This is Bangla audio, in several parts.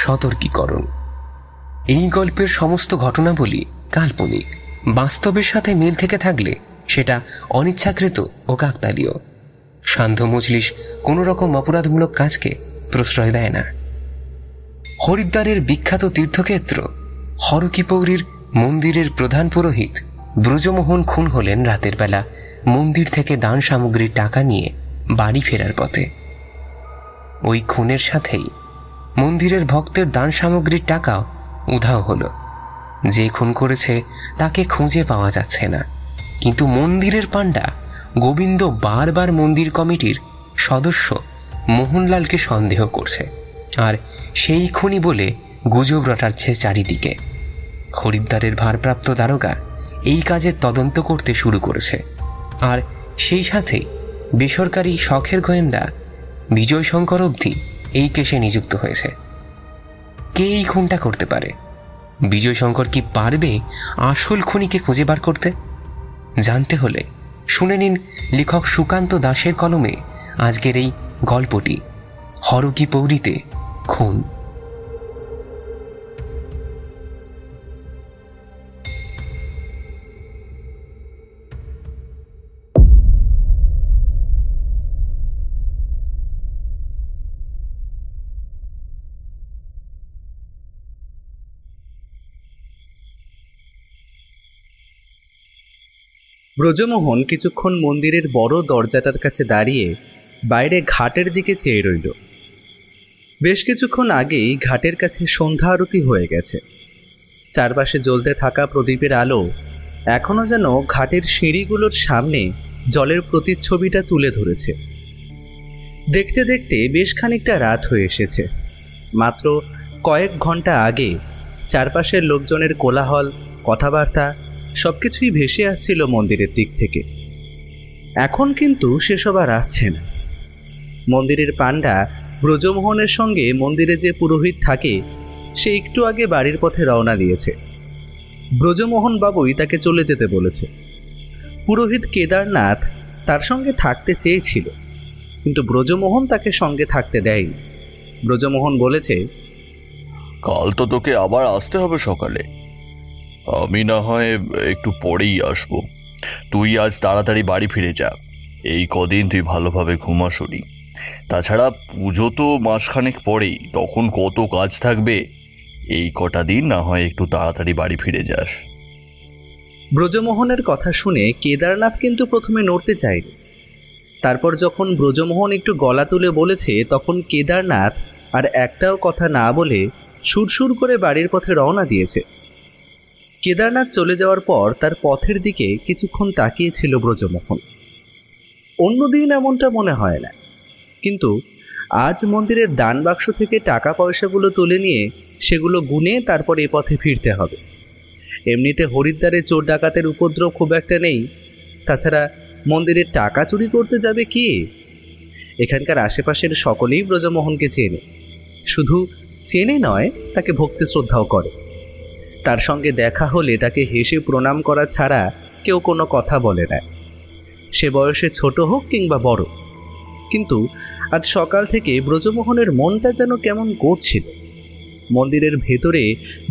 সতর্কীকরণ। এই গল্পের সমস্ত ঘটনাবলী কাল্পনিক, বাস্তবের সাথে মিল থেকে থাকলে সেটা অনিচ্ছাকৃত ও কাকতালীয়। সান্ধ্য মজলিস কোনো রকম অপরাধমূলক কাজকে প্রশ্রয় দেয় না। হরিদ্বারের বিখ্যাত তীর্থক্ষেত্র হরকিপৌরীর মন্দিরের প্রধান পুরোহিত ব্রজমোহন খুন হলেন রাতের বেলা মন্দির থেকে দান সামগ্রীর টাকা নিয়ে বাড়ি ফেরার পথে। ওই খুনের সাথেই মন্দিরের ভক্তের দান সামগ্রীর টাকাও উধাও হল। যে খুন করেছে তাকে খুঁজে পাওয়া যাচ্ছে না, কিন্তু মন্দিরের পাণ্ডা গোবিন্দ বারবার মন্দির কমিটির সদস্য মোহনলালকে সন্দেহ করছে, আর সেই খুনি বলে গুজব রটাচ্ছে চারিদিকে। হরিদ্বারের ভারপ্রাপ্ত দারোগা এই কাজের তদন্ত করতে শুরু করেছে, আর সেই সাথেই বেসরকারি শখের গোয়েন্দা বিজয় শঙ্কর অবধি এই কেসে নিযুক্ত হয়েছে। কে এই খুনটা করতে পারে? বিজয় শঙ্কর কি পারবে আসল খুনিকে খুঁজে বার করতে? জানতে হলে শুনে নিন লেখক সুকান্ত দাসের কলমে আজকের এই গল্পটি, হরকিপৌরীতে খুন। ব্রজমোহন কিছুক্ষণ মন্দিরের বড় দরজাটার কাছে দাঁড়িয়ে বাইরে ঘাটের দিকে চেয়ে রইল। বেশ কিছুক্ষণ আগেই ঘাটের কাছে সন্ধ্যা আরতি হয়ে গেছে। চারপাশে জ্বলতে থাকা প্রদীপের আলো এখনও যেন ঘাটের সিঁড়িগুলোর সামনে জলের প্রতিচ্ছবিটা তুলে ধরেছে। দেখতে দেখতে বেশ খানিকটা রাত হয়ে এসেছে। মাত্র কয়েক ঘন্টা আগে চারপাশের লোকজনের কোলাহল, কথাবার্তা সবকিছুই ভেসে আসছিল মন্দিরের দিক থেকে। এখন কিন্তু সেসব আর আসছে না। মন্দিরের পাণ্ডা ব্রজমোহনের সঙ্গে মন্দিরে যে পুরোহিত থাকে সে একটু আগে বাড়ির পথে রওনা দিয়েছে। ব্রজমোহন বাবুই তাকে চলে যেতে বলেছে। পুরোহিত কেদারনাথ তার সঙ্গে থাকতে চেয়েছিল, কিন্তু ব্রজমোহন তাকে সঙ্গে থাকতে দেয়নি। ব্রজমোহন বলেছে, কাল তো তোকে আবার আসতে হবে সকালে, আমি না হয় একটু পরেই আসবো। তুই আজ তাড়াতাড়ি বাড়ি ফিরে যা, এই কদিন তুই ভালোভাবে ঘুমাসনি। তাছাড়া পুজো তো মাসখানেক পরেই, তখন কত কাজ থাকবে। এই কটা দিন না হয় একটু তাড়াতাড়ি বাড়ি ফিরে যাস। ব্রজমোহনের কথা শুনে কেদারনাথ কিন্তু প্রথমে নড়তে চায়নি। তারপর যখন ব্রজমোহন একটু গলা তুলে বলেছে, তখন কেদারনাথ আর একটাও কথা না বলে সুরসুর করে বাড়ির পথে রওনা দিয়েছে। কেদারনাথ চলে যাওয়ার পর তার পথের দিকে কিছুক্ষণ তাকিয়েছিল ব্রজমোহন। অন্যদিন এমনটা মনে হয় না, কিন্তু আজ মন্দিরের দান বাক্স থেকে টাকা পয়সাগুলো তুলে নিয়ে সেগুলো গুনে তারপর এ পথে ফিরতে হবে। এমনিতে হরিদ্বারে চোর ডাকাতের উপদ্রব খুব একটা নেই। তাছাড়া মন্দিরের টাকা চুরি করতে যাবে কি? এখানকার আশেপাশের সকলেই ব্রজমোহনকে চেনে, শুধু চেনে নয়, তাকে ভক্তি শ্রদ্ধাও করে। তার সঙ্গে দেখা হলে তাকে হেসে প্রণাম করা ছাড়া কেউ কোনো কথা বলে না, সে বয়সে ছোট হোক কিংবা বড়। কিন্তু আজ সকাল থেকে ব্রজমোহনের মনটা যেন কেমন করছিল। মন্দিরের ভেতরে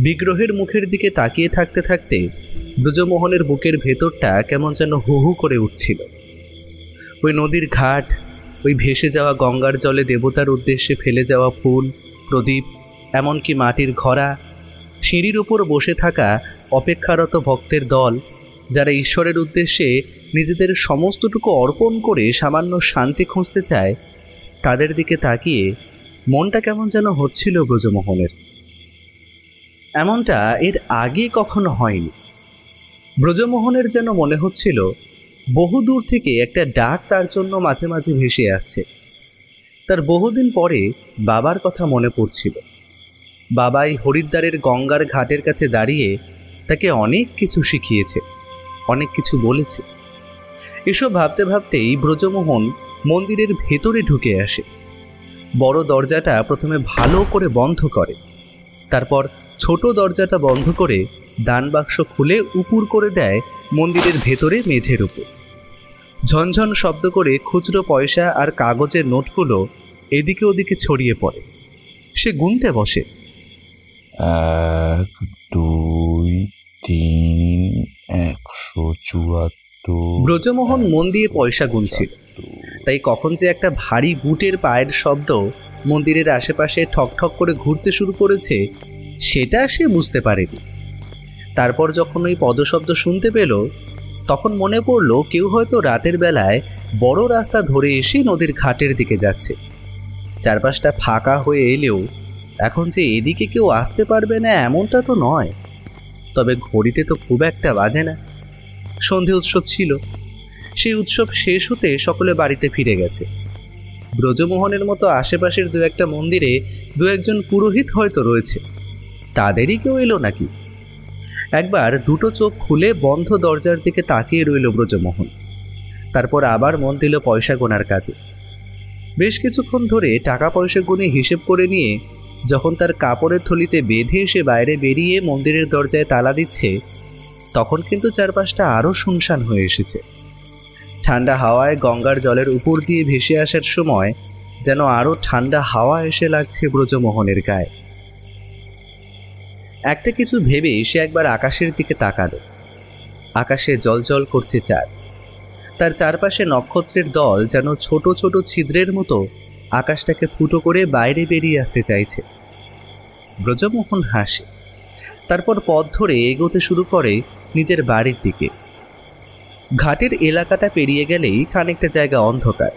বিগ্রহের মুখের দিকে তাকিয়ে থাকতে থাকতে ব্রজমোহনের বুকের ভেতরটা কেমন যেন হু হু করে উঠছিল। ওই নদীর ঘাট, ওই ভেসে যাওয়া গঙ্গার জলে দেবতার উদ্দেশ্যে ফেলে যাওয়া ফুল, প্রদীপ, এমনকি মাটির ঘড়া, সিঁড়ির উপর বসে থাকা অপেক্ষারত ভক্তের দল, যারা ঈশ্বরের উদ্দেশ্যে নিজেদের সমস্তটুকু অর্পণ করে সামান্য শান্তি খুঁজতে চায়, তাদের দিকে তাকিয়ে মনটা কেমন যেন হচ্ছিল ব্রজমোহনের। এমনটা এর আগে কখনো হয়নি। ব্রজমোহনের যেন মনে হচ্ছিল বহুদূর থেকে একটা ডাক তার জন্য মাঝে মাঝে ভেসে আসছে। তার বহুদিন পরে বাবার কথা মনে পড়ছিল। বাবাই হরিদ্বারের গঙ্গার ঘাটের কাছে দাঁড়িয়ে তাকে অনেক কিছু শিখিয়েছে, অনেক কিছু বলেছে। এসব ভাবতে ভাবতেই ব্রজমোহন মন্দিরের ভেতরে ঢুকে আসে। বড় দরজাটা প্রথমে ভালো করে বন্ধ করে, তারপর ছোট দরজাটা বন্ধ করে দান বাক্স খুলে উপুর করে দেয় মন্দিরের ভেতরে মেঝের উপর। ঝনঝন শব্দ করে খুচরো পয়সা আর কাগজের নোটগুলো এদিকে ওদিকে ছড়িয়ে পড়ে। সে গুনতে বসে, 1, 2, 3, 174। ব্রজমোহন মন দিয়ে পয়সা গুনছিল, তাই কখন যে একটা ভারী বুটের পায়ের শব্দ মন্দিরের আশেপাশে ঠকঠক করে ঘুরতে শুরু করেছে সেটা সে বুঝতে পারেনি। তারপর যখন ওই পদশব্দ শুনতে পেল তখন মনে পড়ল কেউ হয়তো রাতের বেলায় বড় রাস্তা ধরে এসে নদীর ঘাটের দিকে যাচ্ছে। চারপাশটা ফাঁকা হয়ে এলেও এখন যে এদিকে কেউ আসতে পারবে না এমনটা তো নয়। তবে ঘড়িতে তো খুব একটা বাজে না। সন্ধে উৎসব ছিল, সেই উৎসব শেষ হতে সকলে বাড়িতে ফিরে গেছে। ব্রজমোহনের মতো আশেপাশের দু একটা মন্দিরে দু একজন পুরোহিত হয়তো রয়েছে, তাদেরই কেউ এলো নাকি। একবার দুটো চোখ খুলে বন্ধ দরজার দিকে তাকিয়ে রইল ব্রজমোহন। তারপর আবার মন দিল পয়সা গোনার কাজে। বেশ কিছুক্ষণ ধরে টাকা পয়সা গুনে হিসেব করে নিয়ে যখন তার কাপড়ের থলিতে বেঁধে সে বাইরে বেরিয়ে মন্দিরের দরজায় তালা দিচ্ছে তখন কিন্তু চারপাশটা আরও শুনশান হয়ে এসেছে। ঠান্ডা হাওয়ায় গঙ্গার জলের উপর দিয়ে ভেসে আসার সময় যেন আরও ঠান্ডা হাওয়া এসে লাগছে ব্রজমোহনের গায়ে। একটা কিছু ভেবে সে একবার আকাশের দিকে তাকালো। আকাশে জ্বলজ্বল করছে চাঁদ, তার চারপাশে নক্ষত্রের দল যেন ছোট ছোট ছিদ্রের মতো আকাশটাকে ফুটো করে বাইরে বেরিয়ে আসতে চাইছে। ব্রজমোহন হাসে, তারপর পথ ধরে এগোতে শুরু করে নিজের বাড়ির দিকে। ঘাটের এলাকাটা পেরিয়ে গেলেই খানিকটা জায়গা অন্ধকার।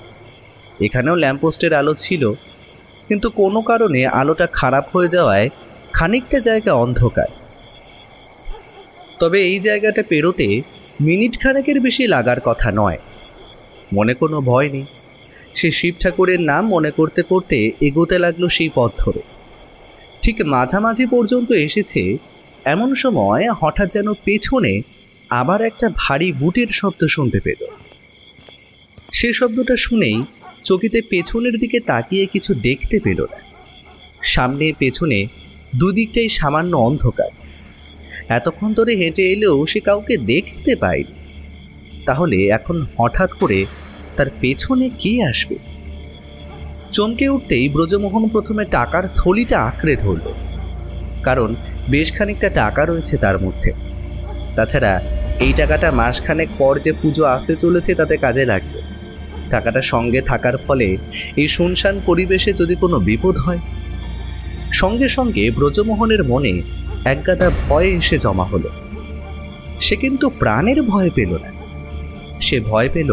এখানেও ল্যাম্পপোস্টের আলো ছিল, কিন্তু কোনো কারণে আলোটা খারাপ হয়ে যাওয়ায় খানিকটা জায়গা অন্ধকার। তবে এই জায়গাটা পেরোতে মিনিট খানেকের বেশি লাগার কথা নয়। মনে কোনো ভয় নেই। সে শিব ঠাকুরের নাম মনে করতে করতে এগোতে লাগলো সেই পথ ধরে। ঠিক মাঝামাঝি পর্যন্ত এসেছে এমন সময় হঠাৎ যেন পেছনে আবার একটা ভারী বুটের শব্দ শুনতে পেল। সে শব্দটা শুনেই চকিতে পেছনের দিকে তাকিয়ে কিছু দেখতে পেল না। সামনে পেছনে দুদিকটাই সামান্য অন্ধকার। এতক্ষণ ধরে হেঁটে এলেও সে কাউকে দেখতে পায়নি। তাহলে এখন হঠাৎ করে তার পেছনে কে আসবে? চমকে উঠতেই ব্রজমোহন প্রথমে টাকার থলিটা আঁকড়ে ধরল, কারণ বেশ খানিকটা টাকা রয়েছে তার মধ্যে। তাছাড়া এই টাকাটা মাসখানেক পর যে পুজো আসতে চলেছে তাতে কাজে লাগবে। টাকাটা সঙ্গে থাকার ফলে এই শুনশান পরিবেশে যদি কোনো বিপদ হয়। সঙ্গে সঙ্গে ব্রজমোহনের মনে একগাদা ভয় এসে জমা হলো। সে কিন্তু প্রাণের ভয় পেল না, সে ভয় পেল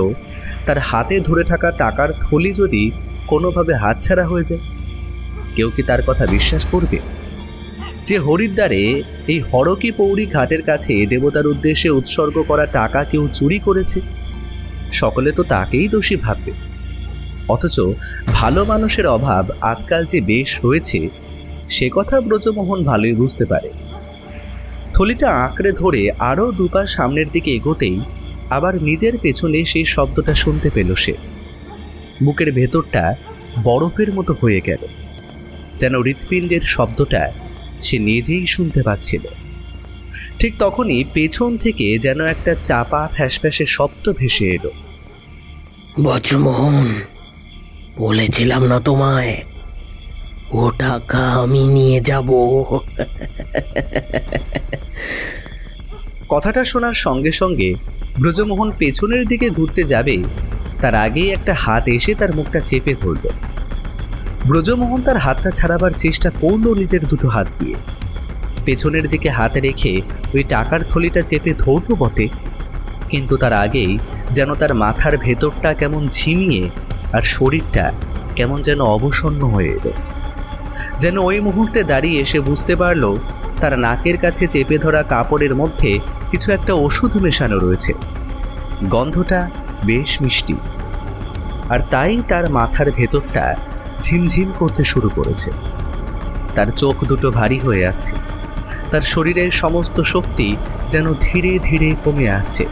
তার হাতে ধরে থাকা টাকার থলি যদি কোনোভাবে হাতছাড়া হয়ে যায়। কেউ কি তার কথা বিশ্বাস করবে? যে হরিদ্বারে এই হরকি পৌরি ঘাটের কাছে দেবতার উদ্দেশ্যে উৎসর্গ করা টাকা কেউ চুরি করেছে, সকলে তো তাকেই দোষী ভাববে। অথচ ভালো মানুষের অভাব আজকাল যে বেশ রয়েছে সে কথা ব্রজমোহন ভালোই বুঝতে পারে। থলিটা আঁকড়ে ধরে আরও দুপা সামনের দিকে এগোতেই আবার নিজের পেছনে সেই শব্দটা শুনতে পেল সে। বুকের ভেতরটা বরফের মতো হয়ে গেল, যেন হৃৎপিণ্ডের শব্দটা সে নিজেই শুনতে পাচ্ছিল। ঠিক তখনই পেছন থেকে যেন একটা চাপা ফ্যাসফ্যাসে শব্দ ভেসে এলো। ব্রজমোহন, বলেছিলাম না তোমায়, ও টাকা আমি নিয়ে যাব। কথাটা শোনার সঙ্গে সঙ্গে ব্রজমোহন পেছনের দিকে ঘুরতে যাবে, তার আগেই একটা হাত এসে তার মুখটা চেপে ধরল। ব্রজমোহন তার হাতটা ছাড়াবার চেষ্টা করল নিজের দুটো হাত দিয়ে। পেছনের দিকে হাত রেখে ওই টাকার থলিটা চেপে ধরল বটে, কিন্তু তার আগেই যেন তার মাথার ভেতরটা কেমন ঝিমিয়ে আর শরীরটা কেমন যেন অবসন্ন হয়ে এলো। যেন ওই মুহূর্তে দাঁড়িয়ে সে বুঝতে পারল তার নাকের কাছে চেপে ধরা কাপড়ের মধ্যে কিছু একটা ওষুধ মেশানো রয়েছে। গন্ধটা বেশ মিষ্টি, আর তাই তার মাথার ভেতরটা ঝিমঝিম করতে শুরু করেছে। তার চোখ দুটো ভারী হয়ে আসছে, তার শরীরের সমস্ত শক্তি যেন ধীরে ধীরে কমে আসছে।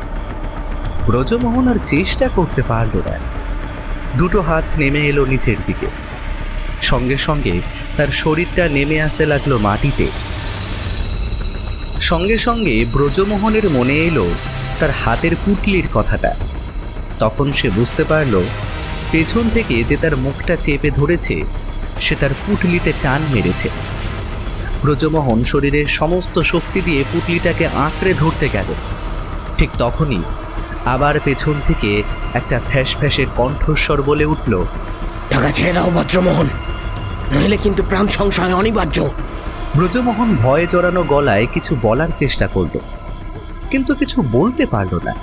ব্রজমোহন আর চেষ্টা করতে পারল না। দুটো হাত নেমে এলো নিচের দিকে, সঙ্গে সঙ্গে তার শরীরটা নেমে আসতে লাগলো মাটিতে। সঙ্গে সঙ্গে ব্রজমোহনের মনে এলো তার হাতের পুটলির কথাটা। তখন সে বুঝতে পারল পেছন থেকে যে তার মুখটা চেপে ধরেছে সে তার পুটলিতে টান মেরেছে। ব্রজমোহন শরীরের সমস্ত শক্তি দিয়ে পুঁটলিটাকে আঁকড়ে ধরতে গেল। ঠিক তখনই আবার পেছন থেকে একটা ফ্যাস ফ্যাসে কণ্ঠস্বর বলে উঠল, টাকা ছেড়ে দাও ভদ্রমোহন, নইলে কিন্তু প্রাণ সংশয় অনিবার্য। ব্রজমোহন ভয়ে জড়ানো গলায় কিছু বলার চেষ্টা করল, কিন্তু কিছু বলতে পারল না।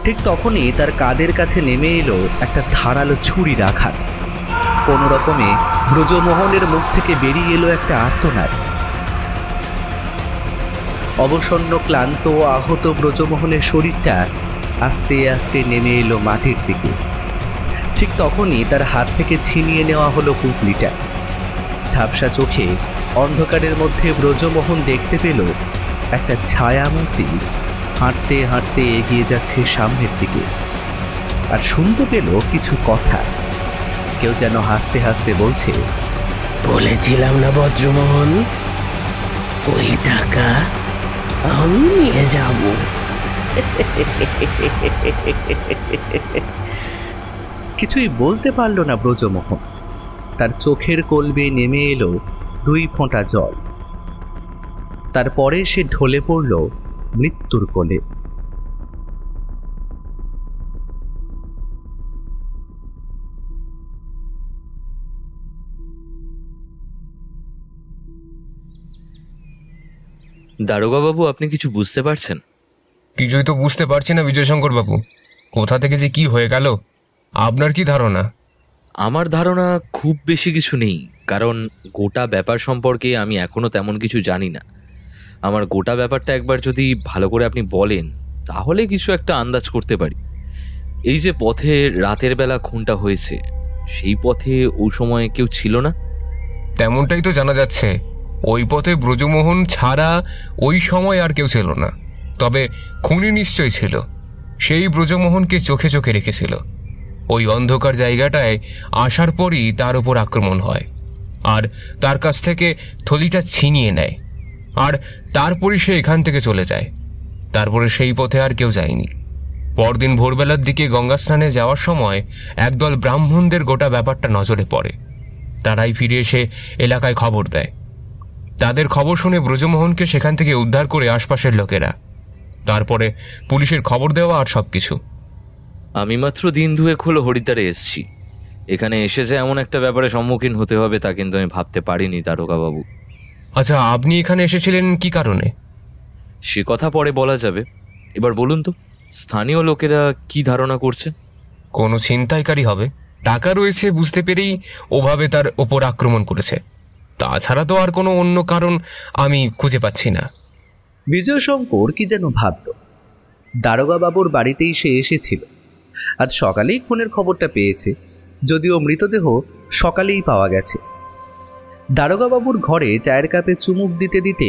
ঠিক তখনই তার কাঁধের কাছে নেমে এলো একটা ধারালো ছুরির আঘাত। কোনো রকমে ব্রজমোহনের মুখ থেকে বেরিয়ে এলো একটা আর্তনাদ। অবসন্ন, ক্লান্ত ও আহত ব্রজমোহনের শরীরটা আস্তে আস্তে নেমে এলো মাটির দিকে। ঠিক তখনই তার হাত থেকে ছিনিয়ে নেওয়া হলো পুঁটলিটা। ঝাপসা চোখে অন্ধকারের মধ্যে ব্রজমোহন দেখতে পেল একটা ছায়ামূর্তি হাঁটতে হাঁটতে এগিয়ে যাচ্ছে সামনের দিকে, আর শুনতে পেল কিছু কথা। কেউ যেন হাসতে হাসতে বলছে, বলেছিলাম না ভদ্রমোহন, ওই টাকা আমি নিয়ে যাব। কিছুই বলতে পারল না ব্রজমোহন। তার চোখের কলবে নেমে এলো 2 ফোঁটা জল। তারপরে সে ঢলে পড়ল মৃত্যুর কোলে। দারোগাবাবু, আপনি কিছু বুঝতে পারছেন? কিছুই তো বুঝতে পারছি না বিজয়শঙ্কর বাবু। কোথা থেকে যে কি হয়ে গেল, আপনার কি ধারণা? আমার ধারণা খুব বেশি কিছু নেই, কারণ গোটা ব্যাপার সম্পর্কে আমি এখনো তেমন কিছু জানি না। আমার গোটা ব্যাপারটা একবার যদি ভালো করে আপনি বলেন, তাহলে কিছু একটা আন্দাজ করতে পারি। এই যে পথে রাতের বেলা খুনটা হয়েছে, সেই পথে ওই সময় কেউ ছিল না? তেমনটাই তো জানা যাচ্ছে। ওই পথে ব্রজমোহন ছাড়া ওই সময় আর কেউ ছিল না। তবে খুনি নিশ্চয় ছিল। সেই ব্রজমোহনকে চোখে চোখে রেখেছিল। ওই অন্ধকার জায়গাটায় আসার পরই তার উপর আক্রমণ হয়, আর তার কাছ থেকে থলিটা ছিনিয়ে নেয়, আর তারপরই সে এখান থেকে চলে যায়। তারপরে সেই পথে আর কেউ যায়নি। পরদিন ভোরবেলার দিকে গঙ্গা স্নানে যাওয়ার সময় একদল ব্রাহ্মণদের গোটা ব্যাপারটা নজরে পড়ে। তারাই ফিরে এসে এলাকায় খবর দেয়। তাদের খবর শুনে ব্রজমোহনকে সেখান থেকে উদ্ধার করে আশপাশের লোকেরা। তারপরে পুলিশের খবর দেওয়া আর সবকিছু। আমি মাত্র দিন দুয়েক হলো হরিদ্বারে এসেছি। এখানে এসে যে এমন একটা ব্যাপারে সম্মুখীন হতে হবে তা কিন্তু আমি ভাবতে পারিনি দারোগাবাবু। আচ্ছা, আপনি এখানে এসেছিলেন কি কারণে? সে কথা পরে বলা যাবে। এবার বলুন তো, স্থানীয় লোকেরা কি ধারণা করছে? কোনো ছিনতাইকারী হবে, টাকা রয়েছে বুঝতে পেরেই ওভাবে তার ওপর আক্রমণ করেছে। তাছাড়া তো আর কোনো অন্য কারণ আমি খুঁজে পাচ্ছি না। বিজয়শঙ্কর কি যেন ভাবল। দারোগাবাবুর বাড়িতেই সে এসেছিল। আজ সকালেই খুনের খবরটা পেয়েছে, যদিও মৃতদেহ সকালেই পাওয়া গেছে। দারোগাবাবুর ঘরে চায়ের কাপে চুমুক দিতে দিতে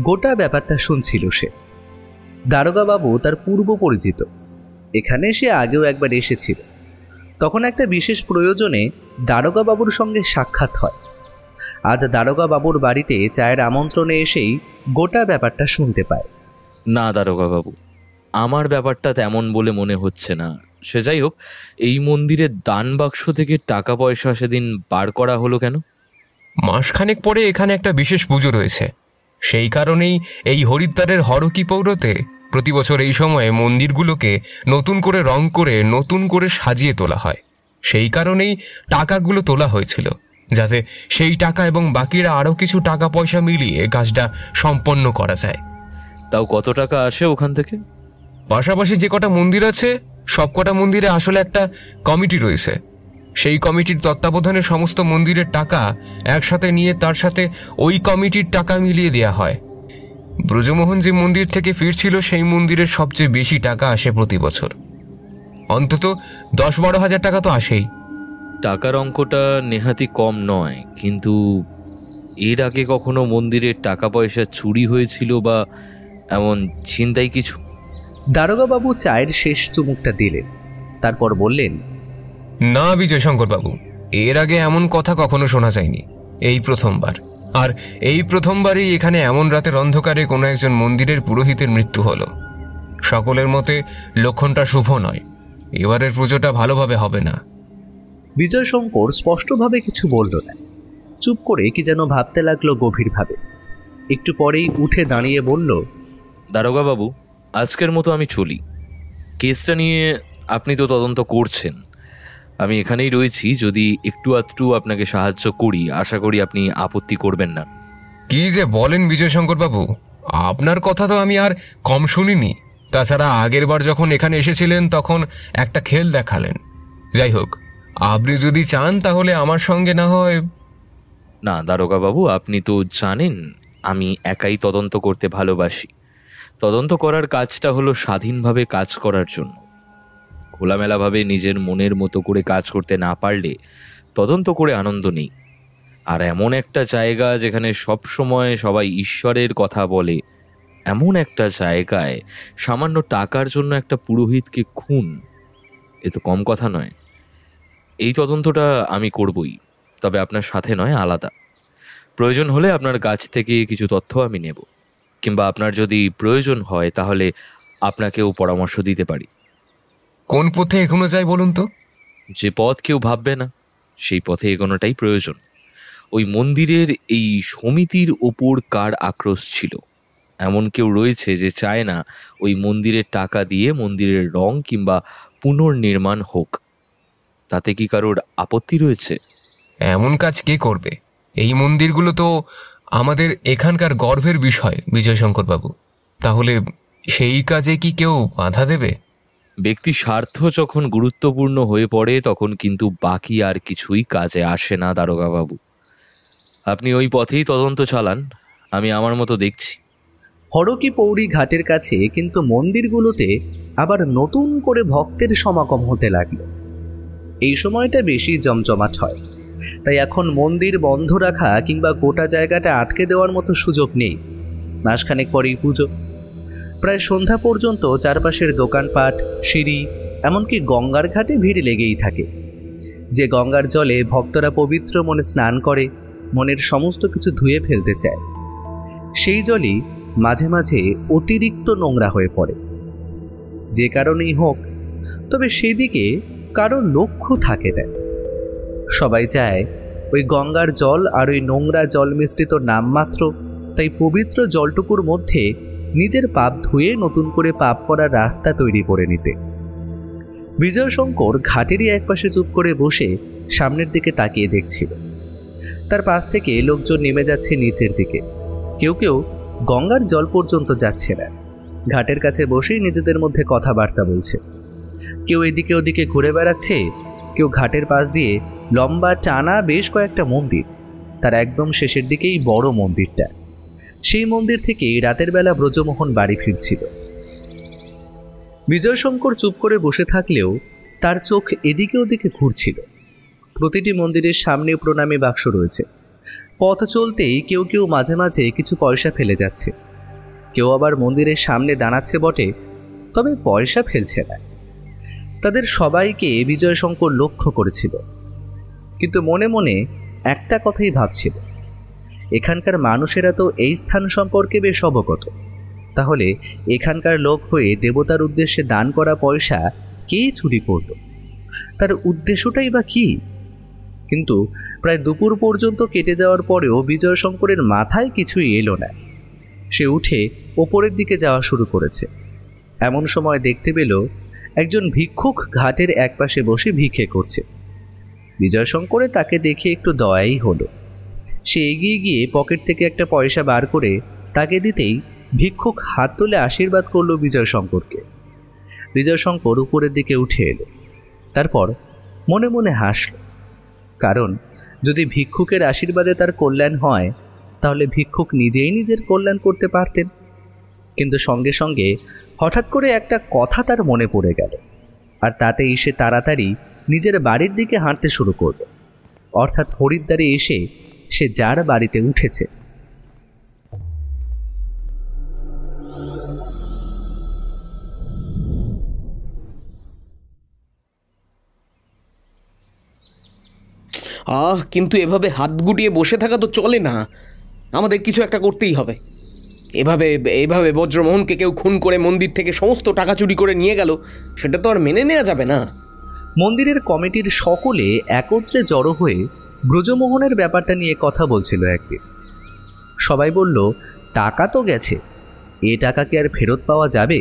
গোটা ব্যাপারটা শুনছিল সে। দারোগাবাবু তার পূর্ব পরিচিত। এখানে সে আগেও একবার এসেছিল। তখন একটা বিশেষ প্রয়োজনে দারোগাবাবুর সঙ্গে সাক্ষাৎ হয়। আজ দারোগাবাবুর বাড়িতে চায়ের আমন্ত্রণে এসেই গোটা ব্যাপারটা শুনতে পায়। না দারোগাবাবু, আমার ব্যাপারটা তেমন বলে মনে হচ্ছে না। সে যাই হোক, এই মন্দিরের দান বাক্স থেকে টাকা পয়সা সেদিন বার করা হলো কেন? মাসখানেক পরে এখানে একটা বিশেষ পুজো রয়েছে। সেই কারণেই এই হরিদ্বারের হরকি পৌরতে প্রতি বছর এই সময়ে মন্দিরগুলোকে নতুন করে রং করে নতুন করে সাজিয়ে তোলা হয়। সেই কারণেই টাকাগুলো তোলা হয়েছিল, যাতে সেই টাকা এবং বাকিরা আরও কিছু টাকা পয়সা মিলিয়ে কাজটা সম্পন্ন করা যায়। তাও কত টাকা আসে ওখান থেকে? পাশাপাশি যে কটা মন্দির আছে সব কটা মন্দিরে আসলে একটা কমিটি রয়েছে। সেই কমিটির তত্ত্বাবধানে সমস্ত মন্দিরের টাকা একসাথে নিয়ে তার সাথে ওই কমিটির টাকা মিলিয়ে দেওয়া হয়। ব্রজমোহন যে মন্দির থেকে ফিরছিল সেই মন্দিরের সবচেয়ে বেশি টাকা আসে প্রতি বছর। অন্তত 10-12 হাজার টাকা তো আসেই। টাকার অঙ্কটা নেহাতি কম নয়, কিন্তু এর আগে কখনো মন্দিরের টাকা পয়সা চুরি হয়েছিল বা এমন ছিনতাই কিছু? দারোগাবাবু চায়ের শেষ চুমুকটা দিলেন, তারপর বললেন, না বিজয়শঙ্কর বাবু, এর আগে এমন কথা কখনো শোনা যায়নি। এই প্রথমবার। আর এই প্রথমবারই এখানে এমন রাতের অন্ধকারে কোনো একজন মন্দিরের পুরোহিতের মৃত্যু হলো। সকলের মতে লক্ষণটা শুভ নয়। এবারের পুজোটা ভালোভাবে হবে না। বিজয়শঙ্কর স্পষ্টভাবে কিছু বলল না। চুপ করে কি যেন ভাবতে লাগলো গভীরভাবে। একটু পরেই উঠে দাঁড়িয়ে বলল, দারোগা বাবু, আজকের মতো আমি চলি। কেসটা নিয়ে আপনি তো তদন্ত করছেন, আমি এখানেই রয়েছি। যদি একটু আধটু আপনাকে সাহায্য করি, আশা করি আপনি আপত্তি করবেন না। কি যে বলেন বিজয়শঙ্কর বাবু, আপনার কথা তো আমি আর কম শুনিনি। তাছাড়া আগের বার যখন এখানে এসেছিলেন তখন একটা খেল দেখালেন। যাই হোক, আপনি যদি চান তাহলে আমার সঙ্গে না হয়। না দারোগা বাবু, আপনি তো জানেন আমি একাই তদন্ত করতে ভালোবাসি। তদন্ত করার কাজটা হলো স্বাধীনভাবে কাজ করার জন্য। খোলামেলাভাবে নিজের মনের মতো করে কাজ করতে না পারলে তদন্ত করে আনন্দ নেই। আর এমন একটা জায়গা যেখানে সব সময় সবাই ঈশ্বরের কথা বলে, এমন একটা জায়গায় সামান্য টাকার জন্য একটা পুরোহিতকে খুন, এ তো কম কথা নয়। এই তদন্তটা আমি করবই, তবে আপনার সাথে নয়, আলাদা। প্রয়োজন হলে আপনার কাছ থেকে কিছু তথ্য আমি নেব, কিংবা আপনার যদি প্রয়োজন হয় তাহলে আপনাকেও পরামর্শ দিতে পারি। কোন পথে এগোনো যায় বলুন তো? যে পথ কেউ ভাববে না সেই পথে এগোনোটাই প্রয়োজন। ওই মন্দিরের এই সমিতির ওপর কার আক্রোশ ছিল? এমন কেউ রয়েছে যে চায় না ওই মন্দিরের টাকা দিয়ে মন্দিরের রং কিংবা পুনর্নির্মাণ হোক। তাতে কি কারোর আপত্তি রয়েছে? এমন কাজ কে করবে? এই মন্দিরগুলো তো আমাদের এখানকার গর্বের বিষয় বিজয়শঙ্কর বাবু। তাহলে সেই কাজে কি কেউ বাধা দেবে? ব্যক্তি স্বার্থ যখন গুরুত্বপূর্ণ হয়ে পড়ে তখন কিন্তু বাকি আর কিছুই কাজে আসে না দারোগা বাবু। আপনি ওই পথেই তদন্ত চালান, আমি আমার মতো দেখছি। হরকি পৌরি ঘাটের কাছে কিন্তু মন্দিরগুলোতে আবার নতুন করে ভক্তের সমাগম হতে লাগলো। এই সময়টা বেশি জমজমাট হয়, তাই এখন মন্দির বন্ধ রাখা কিংবা গোটা জায়গাটা আটকে দেওয়ার মতো সুযোগ নেই। মাসখানেক পরেই পুজো। প্রায় সন্ধ্যা পর্যন্ত চারপাশের দোকানপাট, সিঁড়ি, এমনকি গঙ্গার ঘাটে ভিড় লেগেই থাকে। যে গঙ্গার জলে ভক্তরা পবিত্র মনে স্নান করে, মনের সমস্ত কিছু ধুয়ে ফেলতে চায়, সেই জলই মাঝে মাঝে অতিরিক্ত নোংরা হয়ে পড়ে। যে কারণেই হোক, তবে সেদিকে কারো লক্ষ্য থাকে না। সবাই চায় ওই গঙ্গার জল আর ওই নোংরা জল মিশ্রিত নামমাত্র, তাই পবিত্র জলটুকুর মধ্যে নিজের পাপ ধুয়ে নতুন করে পাপ করার রাস্তা তৈরি করে নিতে। বিজয়শঙ্কর ঘাটেরই একপাশে চুপ করে বসে সামনের দিকে তাকিয়ে দেখছিল। তার পাশ থেকে লোকজন নেমে যাচ্ছে নিচের দিকে। কেউ কেউ গঙ্গার জল পর্যন্ত যাচ্ছে না, ঘাটের কাছে বসেই নিজেদের মধ্যে কথাবার্তা বলছে। কেউ এদিকে ওদিকে ঘুরে বেড়াচ্ছে, কেউ ঘাটের পাশ দিয়ে লম্বা টানা বেশ কয়েকটা মন্দির, তার একদম শেষের দিকেই বড় মন্দিরটা। সেই মন্দির থেকেই রাতের বেলা ব্রজমোহন বাড়ি ফিরছিল। বিজয়শঙ্কর চুপ করে বসে থাকলেও তার চোখ এদিকে ওদিকে ঘুরছিল। প্রতিটি মন্দিরের সামনে প্রণামী বাক্স রয়েছে। পথ চলতেই কেউ কেউ মাঝে মাঝে কিছু পয়সা ফেলে যাচ্ছে, কেউ আবার মন্দিরের সামনে দাঁড়াচ্ছে বটে, তবে পয়সা ফেলছে না। তাদের সবাইকে বিজয়শঙ্কর লক্ষ্য করেছিল, কিন্তু মনে মনে একটা কথাই ভাবছিল, এখানকার মানুষেরা তো এই স্থান সম্পর্কে বেশ অবগত। তাহলে এখানকার লোক হয়ে দেবতার উদ্দেশ্যে দান করা পয়সা কে চুরি করল? তার উদ্দেশ্যটাই বা কি? কিন্তু প্রায় দুপুর পর্যন্ত কেটে যাওয়ার পরেও বিজয়শঙ্করের মাথায় কিছুই এলো না। সে উঠে ওপরের দিকে যাওয়া শুরু করেছে। এমন সময় দেখতে পেল একজন ভিক্ষুক ঘাটের একপাশে বসে ভিক্ষে করছে। বিজয়শঙ্করের তাকে দেখে একটু দয়াই হলো। সে এগিয়ে গিয়ে পকেট থেকে একটা পয়সা বার করে তাকে দিতেই ভিক্ষুক হাত তুলে আশীর্বাদ করল বিজয়শঙ্করকে। বিজয়শঙ্কর উপরের দিকে উঠে এলো, তারপর মনে মনে হাসল। কারণ যদি ভিক্ষুকের আশীর্বাদে তার কল্যাণ হয়, তাহলে ভিক্ষুক নিজেই নিজের কল্যাণ করতে পারতেন। কিন্তু সঙ্গে সঙ্গে হঠাৎ করে একটা কথা তার মনে পড়ে গেল, আর তাতেই সে তাড়াতাড়ি নিজের বাড়ির দিকে হাঁটতে শুরু করল, অর্থাৎ হরিদ্বারে এসে সে যার বাড়িতে উঠেছে। কিন্তু এভাবে হাত গুটিয়ে বসে থাকা তো চলে না, আমাদের কিছু একটা করতেই হবে। এভাবে বজ্রমোহনকে কেউ খুন করে মন্দির থেকে সমস্ত টাকা চুরি করে নিয়ে গেল, সেটা তো আর মেনে নেওয়া যাবে না। মন্দিরের কমিটির সকলে একত্রে জড়ো হয়ে ব্রজমোহনের ব্যাপারটা নিয়ে কথা বলছিল একদিন। সবাই বলল, টাকা তো গেছে, এ টাকা কি আর ফেরত পাওয়া যাবে?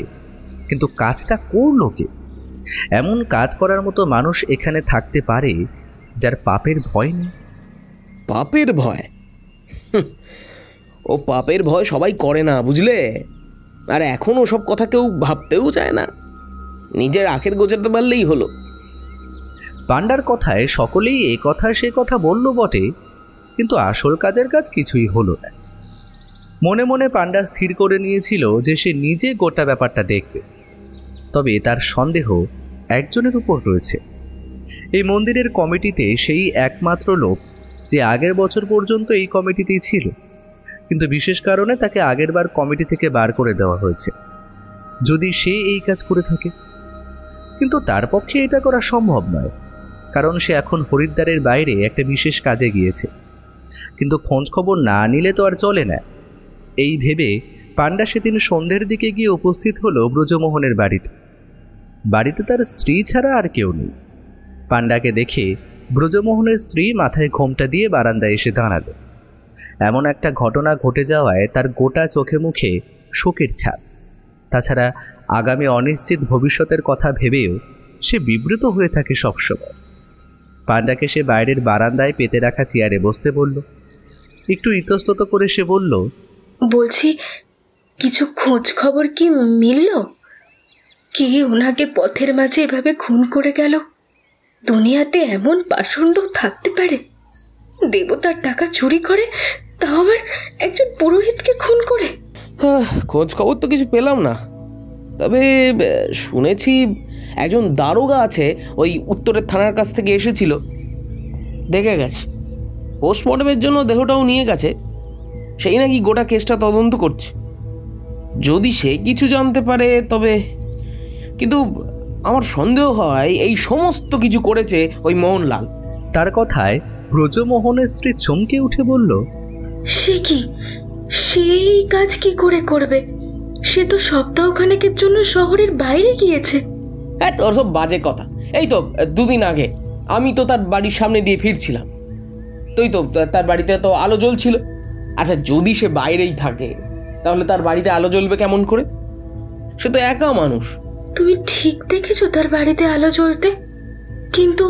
কিন্তু কাজটা করলো কে? এমন কাজ করার মতো মানুষ এখানে থাকতে পারে যার পাপের ভয় নেই? পাপের ভয়? ও পাপের ভয় সবাই করে না, বুঝলে? আর এখন ওসব কথা কেউ ভাবতেও চায় না। নিজের আখের গোছাতে পারলেই হলো। পান্ডার কথায় সকলেই এ কথা সে কথা বলল বটে, কিন্তু আসল কাজের কাজ কিছুই হলো না। মনে মনে পান্ডা স্থির করে নিয়েছিল যে সে নিজে গোটা ব্যাপারটা দেখবে। তবে তার সন্দেহ একজনের উপর রয়েছে। এই মন্দিরের কমিটিতে সেই একমাত্র লোক যে আগের বছর পর্যন্ত এই কমিটিতেই ছিল, কিন্তু বিশেষ কারণে তাকে আগের বার কমিটি থেকে বার করে দেওয়া হয়েছে। যদি সে এই কাজ করে থাকে, কিন্তু তার পক্ষে এটা করা সম্ভব নয়, কারণ সে এখন হরিদ্বারের বাইরে একটা বিশেষ কাজে গিয়েছে। কিন্তু খোঁজ খবর না নিলে তো আর চলে না। এই ভেবে পান্ডা সেদিন সন্ধ্যের দিকে গিয়ে উপস্থিত হলো ব্রজমোহনের বাড়িতে। বাড়িতে তার স্ত্রী ছাড়া আর কেউ নেই। পান্ডাকে দেখে ব্রজমোহনের স্ত্রী মাথায় ঘোমটা দিয়ে বারান্দায় এসে দাঁড়ালো। এমন একটা ঘটনা ঘটে যাওয়ায় তার গোটা চোখে মুখে শোকের ছাপ। তাছাড়া আগামী অনিশ্চিত ভবিষ্যতের কথা ভেবেও সে বিব্রত হয়ে থাকে সবসময়। পান্ডাকে সে বাইরের বারান্দায় পেতে রাখা চেয়ারে বসতে বলল। একটু ইতস্তত করে সে বলল, বলছি, কিছু খোঁজ খবর কি মিলল? কে ওনাকে পথের মাঝে এভাবে খুন করে গেল? দুনিয়াতে এমন পাষণ্ড থাকতে পারে? দেবতার টাকা চুরি করে, তাও আবার একজন পুরোহিতকে খুন করে। খোঁজ খবর তো কিছু পেলাম না, তবে শুনেছি একজন দারোগা আছে, ওই উত্তরের থানার কাছ থেকে এসেছিল, দেখে গেছে। পোস্টমর্টমের জন্য দেহটাও নিয়ে গেছে। সেই নাকি গোটা কেসটা তদন্ত করছে। যদি সে কিছু জানতে পারে তবে, কিন্তু আমার সন্দেহ হয় এই সমস্ত কিছু করেছে ওই মোহনলাল। তার কথায় ব্রজমোহনের স্ত্রী চমকে উঠে বলল, সে কি, সেই কাজ কি করে করবে? সে তো সপ্তাহখানেকের জন্য শহরের বাইরে গিয়েছে। হ্যাঁ, তোর সব বাজে কথা। এই তো দুদিন আগে আমি তো তার বাড়ির সামনে দিয়ে ফিরছিলাম, তুই তো তার বাড়িতে তো আলো জ্বলছিল। আচ্ছা, যদি সে বাইরেই থাকে তাহলে তার বাড়িতে আলো জ্বলবে কেমন করে? সে তো একা মানুষ। তুমি ঠিক দেখেছো তার বাড়িতে আলো জ্বলতে, কিন্তু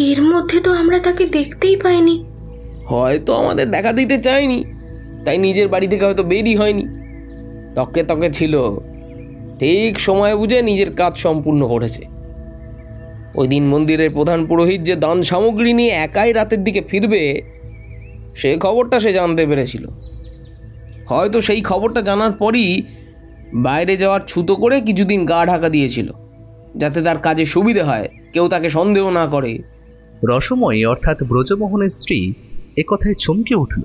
এর মধ্যে তো আমরা তাকে দেখতেই পাইনি। হয়তো আমাদের দেখা দিতে চায়নি, তাই নিজের বাড়ি থেকে হয়তো বেরই হয়নি। তকে তকে ছিল, ঠিক সময় বুঝে নিজের কাজ সম্পূর্ণ করেছে। ওই দিন মন্দিরের প্রধান পুরোহিত যে দান সামগ্রী নিয়ে একাই রাতের দিকে ফিরবে, সেই খবরটা সে জানতে পেরেছিল। হয়তো সেই খবরটা জানার পরই বাইরে যাওয়ার ছুতো করে কিছুদিন গা ঢাকা দিয়েছিল, যাতে তার কাজে সুবিধে হয়, কেউ তাকে সন্দেহ না করে। রসময়ী অর্থাৎ ব্রজমোহনের স্ত্রী একথায় চমকে উঠল।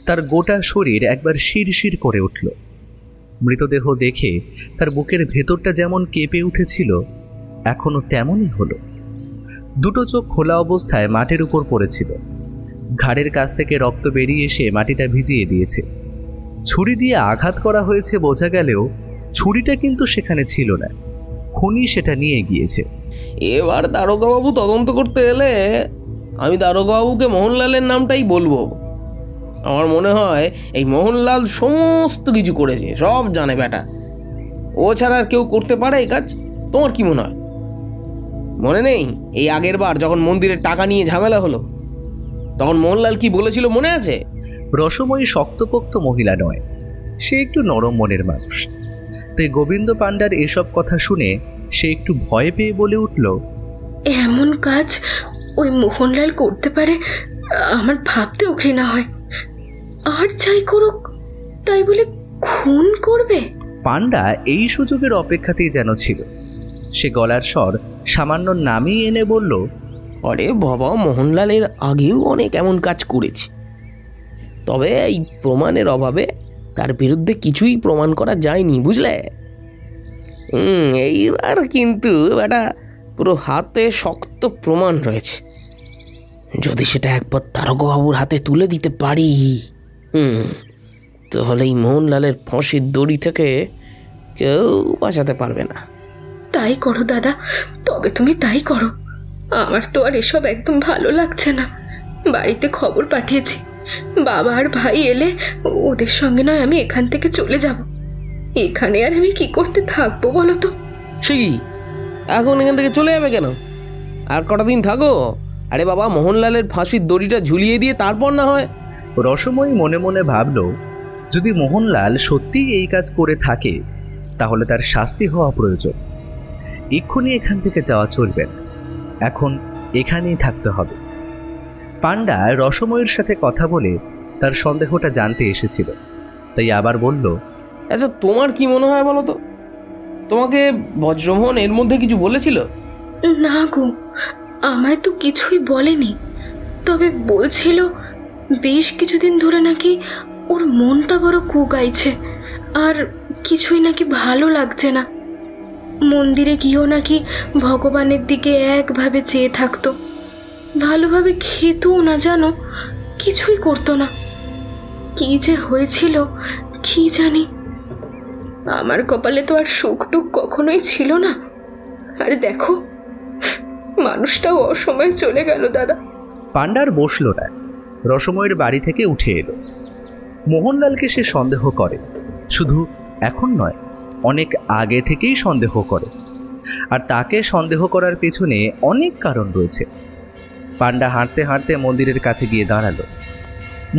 তার গোটা শরীর একবার শিরশির করে উঠল। মৃতদেহ দেখে তার বুকের ভেতরটা যেমন কেঁপে উঠেছিল, এখনো তেমনই হলো। দুটো চোখ খোলা অবস্থায় মাটির উপর পড়েছিল। ঘাড়ের কাছ থেকে রক্ত বেরিয়ে এসে মাটিটা ভিজিয়ে দিয়েছে। ছুরি দিয়ে আঘাত করা হয়েছে বোঝা গেলেও ছুরিটা কিন্তু সেখানে ছিল না, খুনি সেটা নিয়ে গিয়েছে। এবার দারোগাবাবু তদন্ত করতে এলে আমি দারোগাবাবুকে মোহনলালের নামটাই বলবো। আমার মনে হয় এই মোহনলাল সমস্ত কিছু করেছে, সব জানে বেটা। ও ছাড়া আর কেউ করতে পারে এই কাজ? তোমার কি মনে হয়? মনে নেই এই আগের বার যখন মন্দিরের টাকা নিয়ে ঝামেলা হলো, তখন মোহনলাল কি বলেছিল মনে আছে? রসময়ী শক্তপোক্ত মহিলা নয়, সে একটু নরম মনের মানুষ। তাই গোবিন্দ পান্ডার এসব কথা শুনে সে একটু ভয় পেয়ে বলে উঠল, এমন কাজ ওই মোহনলাল করতে পারে আমার ভাবতেও ঘৃণা হয়। আর যাই করুক, তাই বলে খুন করবে? পান্ডা এই সুযোগের অপেক্ষাতেই যেন ছিল। সে গলার স্বর সামান্য নামিয়ে এনে বলল, আরে বাবা, মোহনলালের আগেও অনেক এমন কাজ করেছে, তবে এই প্রমাণের অভাবে তার বিরুদ্ধে কিছুই প্রমাণ করা যায়নি, বুঝলে? এইবার কিন্তু একটা পুরো হাতে শক্ত প্রমাণ রয়েছে। যদি সেটা একবার দারোগাবাবুর হাতে তুলে দিতে পারি, তাহলে এই মোহনলালের ফাঁসির দড়ি থেকে কেউ বাঁচাতে পারবে না। তাই করো দাদা, তবে তুমি তাই করো। আমার তো আর এসব একদম ভালো লাগছে না। বাড়িতে খবর পাঠিয়েছি, বাবা আর ভাই এলে ওদের সঙ্গে নয় আমি এখান থেকে চলে যাব। এখানে আর আমি কি করতে থাকবো বলো তো? সে কি, এখন এখান থেকে চলে যাবে কেন? আর কটা দিন থাকো। আরে বাবা, মোহনলালের ফাঁসির দড়িটা ঝুলিয়ে দিয়ে তারপর না হয়। রসময়ী মনে মনে ভাবল, যদি মোহনলাল সত্যিই এই কাজ করে থাকে তাহলে তার শাস্তি হওয়া প্রয়োজন। এক্ষুনি এখান থেকে যাওয়া চলবে না, এখন এখানেই থাকতে হবে। পান্ডা রসময়ীর সাথে কথা বলে তার সন্দেহটা জানতে এসেছিল, তাই আবার বলল, আচ্ছা, তোমার কি মনে হয় বলো তো? তোমাকে বজ্রমোহন এর মধ্যে কিছু বলেছিল? না গো, আমায় তো কিছুই বলেনি। তবে বলছিল বেশ কিছুদিন ধরে নাকি ওর মনটা বড় কুগাইছে, আর কিছুই নাকি ভালো লাগছে না। মন্দিরে গিয়েও নাকি ভগবানের দিকে একভাবে চেয়ে থাকতো, ভালোভাবে খেতেও না, জানো, কিছুই করতো না। কি যে হয়েছিল কি জানি। আমার কপালে তো আর সুখটুক কখনোই ছিল না। আর দেখো, মানুষটাও অসময়ে চলে গেল দাদা। পান্ডার বসল না, রসময়ের বাড়ি থেকে উঠে এলো। মোহনলালকে সে সন্দেহ করে, শুধু এখন নয়, অনেক আগে থেকেই সন্দেহ করে। আর তাকে সন্দেহ করার পেছনে অনেক কারণ রয়েছে। পান্ডা হাঁটতে হাঁটতে মন্দিরের কাছে গিয়ে দাঁড়ালো।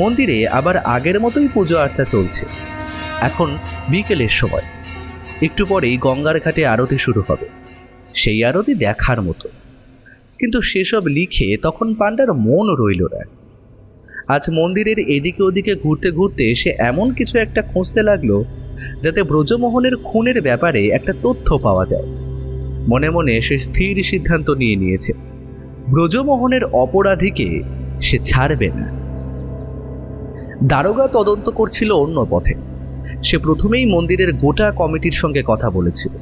মন্দিরে আবার আগের মতোই পুজো আর্চা চলছে। এখন বিকেলের সময়, একটু পরেই গঙ্গার ঘাটে আরতি শুরু হবে। সেই আরতি দেখার মতো, কিন্তু সেসব লিখে তখন পান্ডার মন রইল না। আজ মন্দিরের এদিকে ওদিকে ঘুরতে ঘুরতে সে এমন কিছু একটা খুঁজতে লাগলো যাতে ব্রজমোহনের খুনের ব্যাপারে একটা তথ্য পাওয়া যায়। মনে মনে সে স্থির সিদ্ধান্ত নিয়ে নিয়েছে, ব্রজমোহনের অপরাধীকে সে ছাড়বে না। দারোগা তদন্ত করছিল অন্য পথে। সে প্রথমেই মন্দিরের গোটা কমিটির সঙ্গে কথা বলেছিল।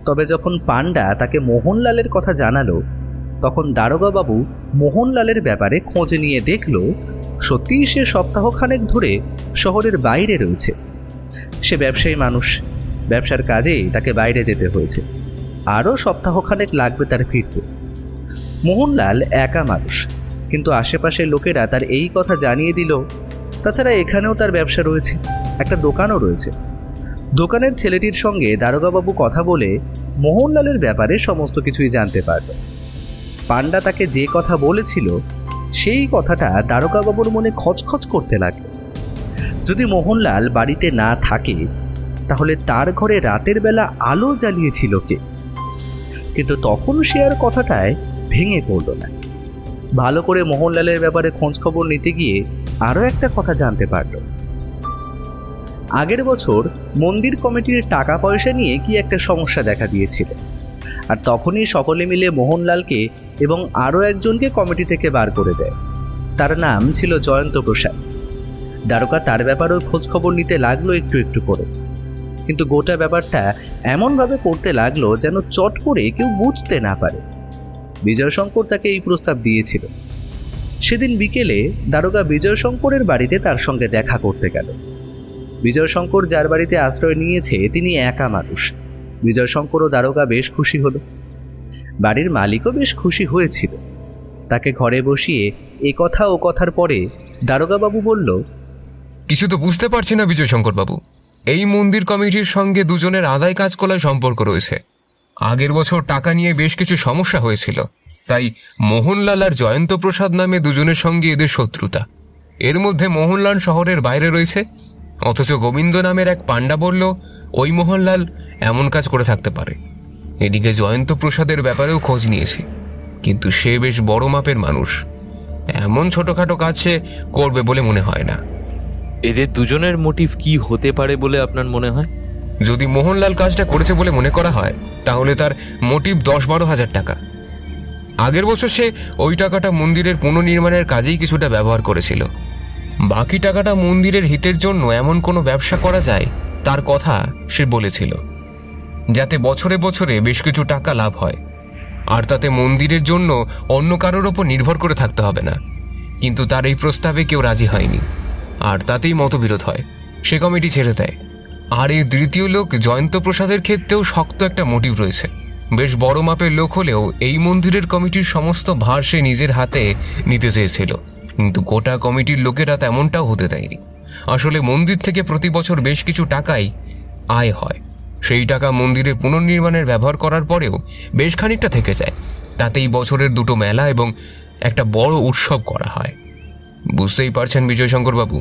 তবে যখন পান্ডা তাকে মোহনলালের কথা জানালো, তখন দারোগাবাবু মোহনলালের ব্যাপারে খোঁজ নিয়ে দেখল সত্যিই সে সপ্তাহখানেক ধরে শহরের বাইরে রয়েছে। সে ব্যবসায়ী মানুষ, ব্যবসার কাজেই তাকে বাইরে যেতে হয়েছে। আরও সপ্তাহখানেক লাগবে তার ফিরতে। মোহনলাল একা মানুষ, কিন্তু আশেপাশের লোকেরা তার এই কথা জানিয়ে দিল। তাছাড়া এখানেও তার ব্যবসা রয়েছে, একটা দোকানও রয়েছে। দোকানের ছেলেটির সঙ্গে দারোগাবাবু কথা বলে মোহনলালের ব্যাপারে সমস্ত কিছুই জানতে পারল। পান্ডা তাকে যে কথা বলেছিল সেই কথাটা দারোগাবাবুর মনে খচখচ করতে লাগলো। যদি মোহনলাল বাড়িতে না থাকে তাহলে তার ঘরে রাতের বেলা আলো জ্বালিয়েছিল কে? কিন্তু তখন সে আর কথাটায় ভেঙে পড়ল না। ভালো করে মোহনলালের ব্যাপারে খোঁজ খবর নিতে গিয়ে আরও একটা কথা জানতে পারল। আগের বছর মন্দির কমিটির টাকা পয়সা নিয়ে কি একটা সমস্যা দেখা দিয়েছিল, আর তখনই সকলে মিলে মোহনলালকে এবং আরও একজনকে কমিটি থেকে বার করে দেয়। তার নাম ছিল জয়ন্ত প্রসাদ। দারোগা তার ব্যাপারেও খোঁজ খবর নিতে লাগলো একটু একটু করে, কিন্তু গোটা ব্যাপারটা এমনভাবে করতে লাগলো যেন চট করে কেউ বুঝতে না পারে। বিজয়শঙ্কর তাকে এই প্রস্তাব দিয়েছিল। সেদিন বিকেলে দারোগা বিজয়শঙ্করের বাড়িতে তার সঙ্গে দেখা করতে গেল। বিজয়শঙ্কর যার বাড়িতে আশ্রয় নিয়েছে তিনি একা মানুষ। বিজয়শঙ্কর ও দারোগা বেশ খুশি হলো। বাড়ির মালিকও বেশ খুশি হয়েছিল। তাকে ঘরে বসিয়ে এ কথা ও কথার পরে দারোগাবাবু বলল, কিছু তো বুঝতে পারছি না বিজয়শঙ্কর বাবু। এই মন্দির কমিটির সঙ্গে দুজনের আদায় কাজ করার সম্পর্ক রয়েছে। আগের বছর টাকা নিয়ে বেশ কিছু সমস্যা হয়েছিল, তাই মোহনলাল আর জয়ন্ত প্রসাদ নামে দুজনের সঙ্গে এদের শত্রুতা। এর মধ্যে মোহনলাল শহরের বাইরে রয়েছে, অথচ গোবিন্দ নামের এক পান্ডা বলল ওই মোহনলাল এমন কাজ করে থাকতে পারে। এদিকে জয়ন্ত প্রসাদের ব্যাপারেও খোঁজ নিয়েছি, কিন্তু সে বেশ বড় মাপের মানুষ, এমন ছোটখাটো কাজ সে করবে বলে মনে হয় না। এদের দুজনের মোটিভ কি হতে পারে বলে আপনার মনে হয়? যদি মোহনলাল কাজটা করেছে বলে মনে করা হয় তাহলে তার মোটিভ 10-12 হাজার টাকা। আগের বছর সে ওই টাকাটা মন্দিরের পুনর্নির্মাণের কাজেই কিছুটা ব্যবহার করেছিল। বাকি টাকাটা মন্দিরের হিতের জন্য এমন কোনো ব্যবসা করা যায় তার কথা সে বলেছিল, যাতে বছরে বছরে বেশ কিছু টাকা লাভ হয়, আর তাতে মন্দিরের জন্য অন্য কারোর ওপর নির্ভর করে থাকতে হবে না। কিন্তু তার এই প্রস্তাবে কেউ রাজি হয়নি, আর তাতেই মতবিরোধ হয়। সে কমিটি ছেড়ে দেয়। আর এই দ্বিতীয় লোক জয়ন্ত প্রসাদের ক্ষেত্রেও শক্ত একটা মোটিভ রয়েছে। বেশ বড় মাপের লোক হলেও এই মন্দিরের কমিটির সমস্ত ভার সে নিজের হাতে নিতে চেয়েছিল। কিন্তু গোটা কমিটির লোকেরা তেমনটাও হতে দেয়নি। আসলে মন্দির থেকে প্রতি বছর বেশ কিছু টাকাই আয় হয়। সেই টাকা মন্দিরে পুনর্নির্মাণের ব্যবহার করার পরেও বেশ খানিকটা থেকে যায়। তাতেই বছরের দুটো মেলা এবং একটা বড় উৎসব করা হয়। বুঝতেই পারছেন বিজয়শঙ্কর বাবু,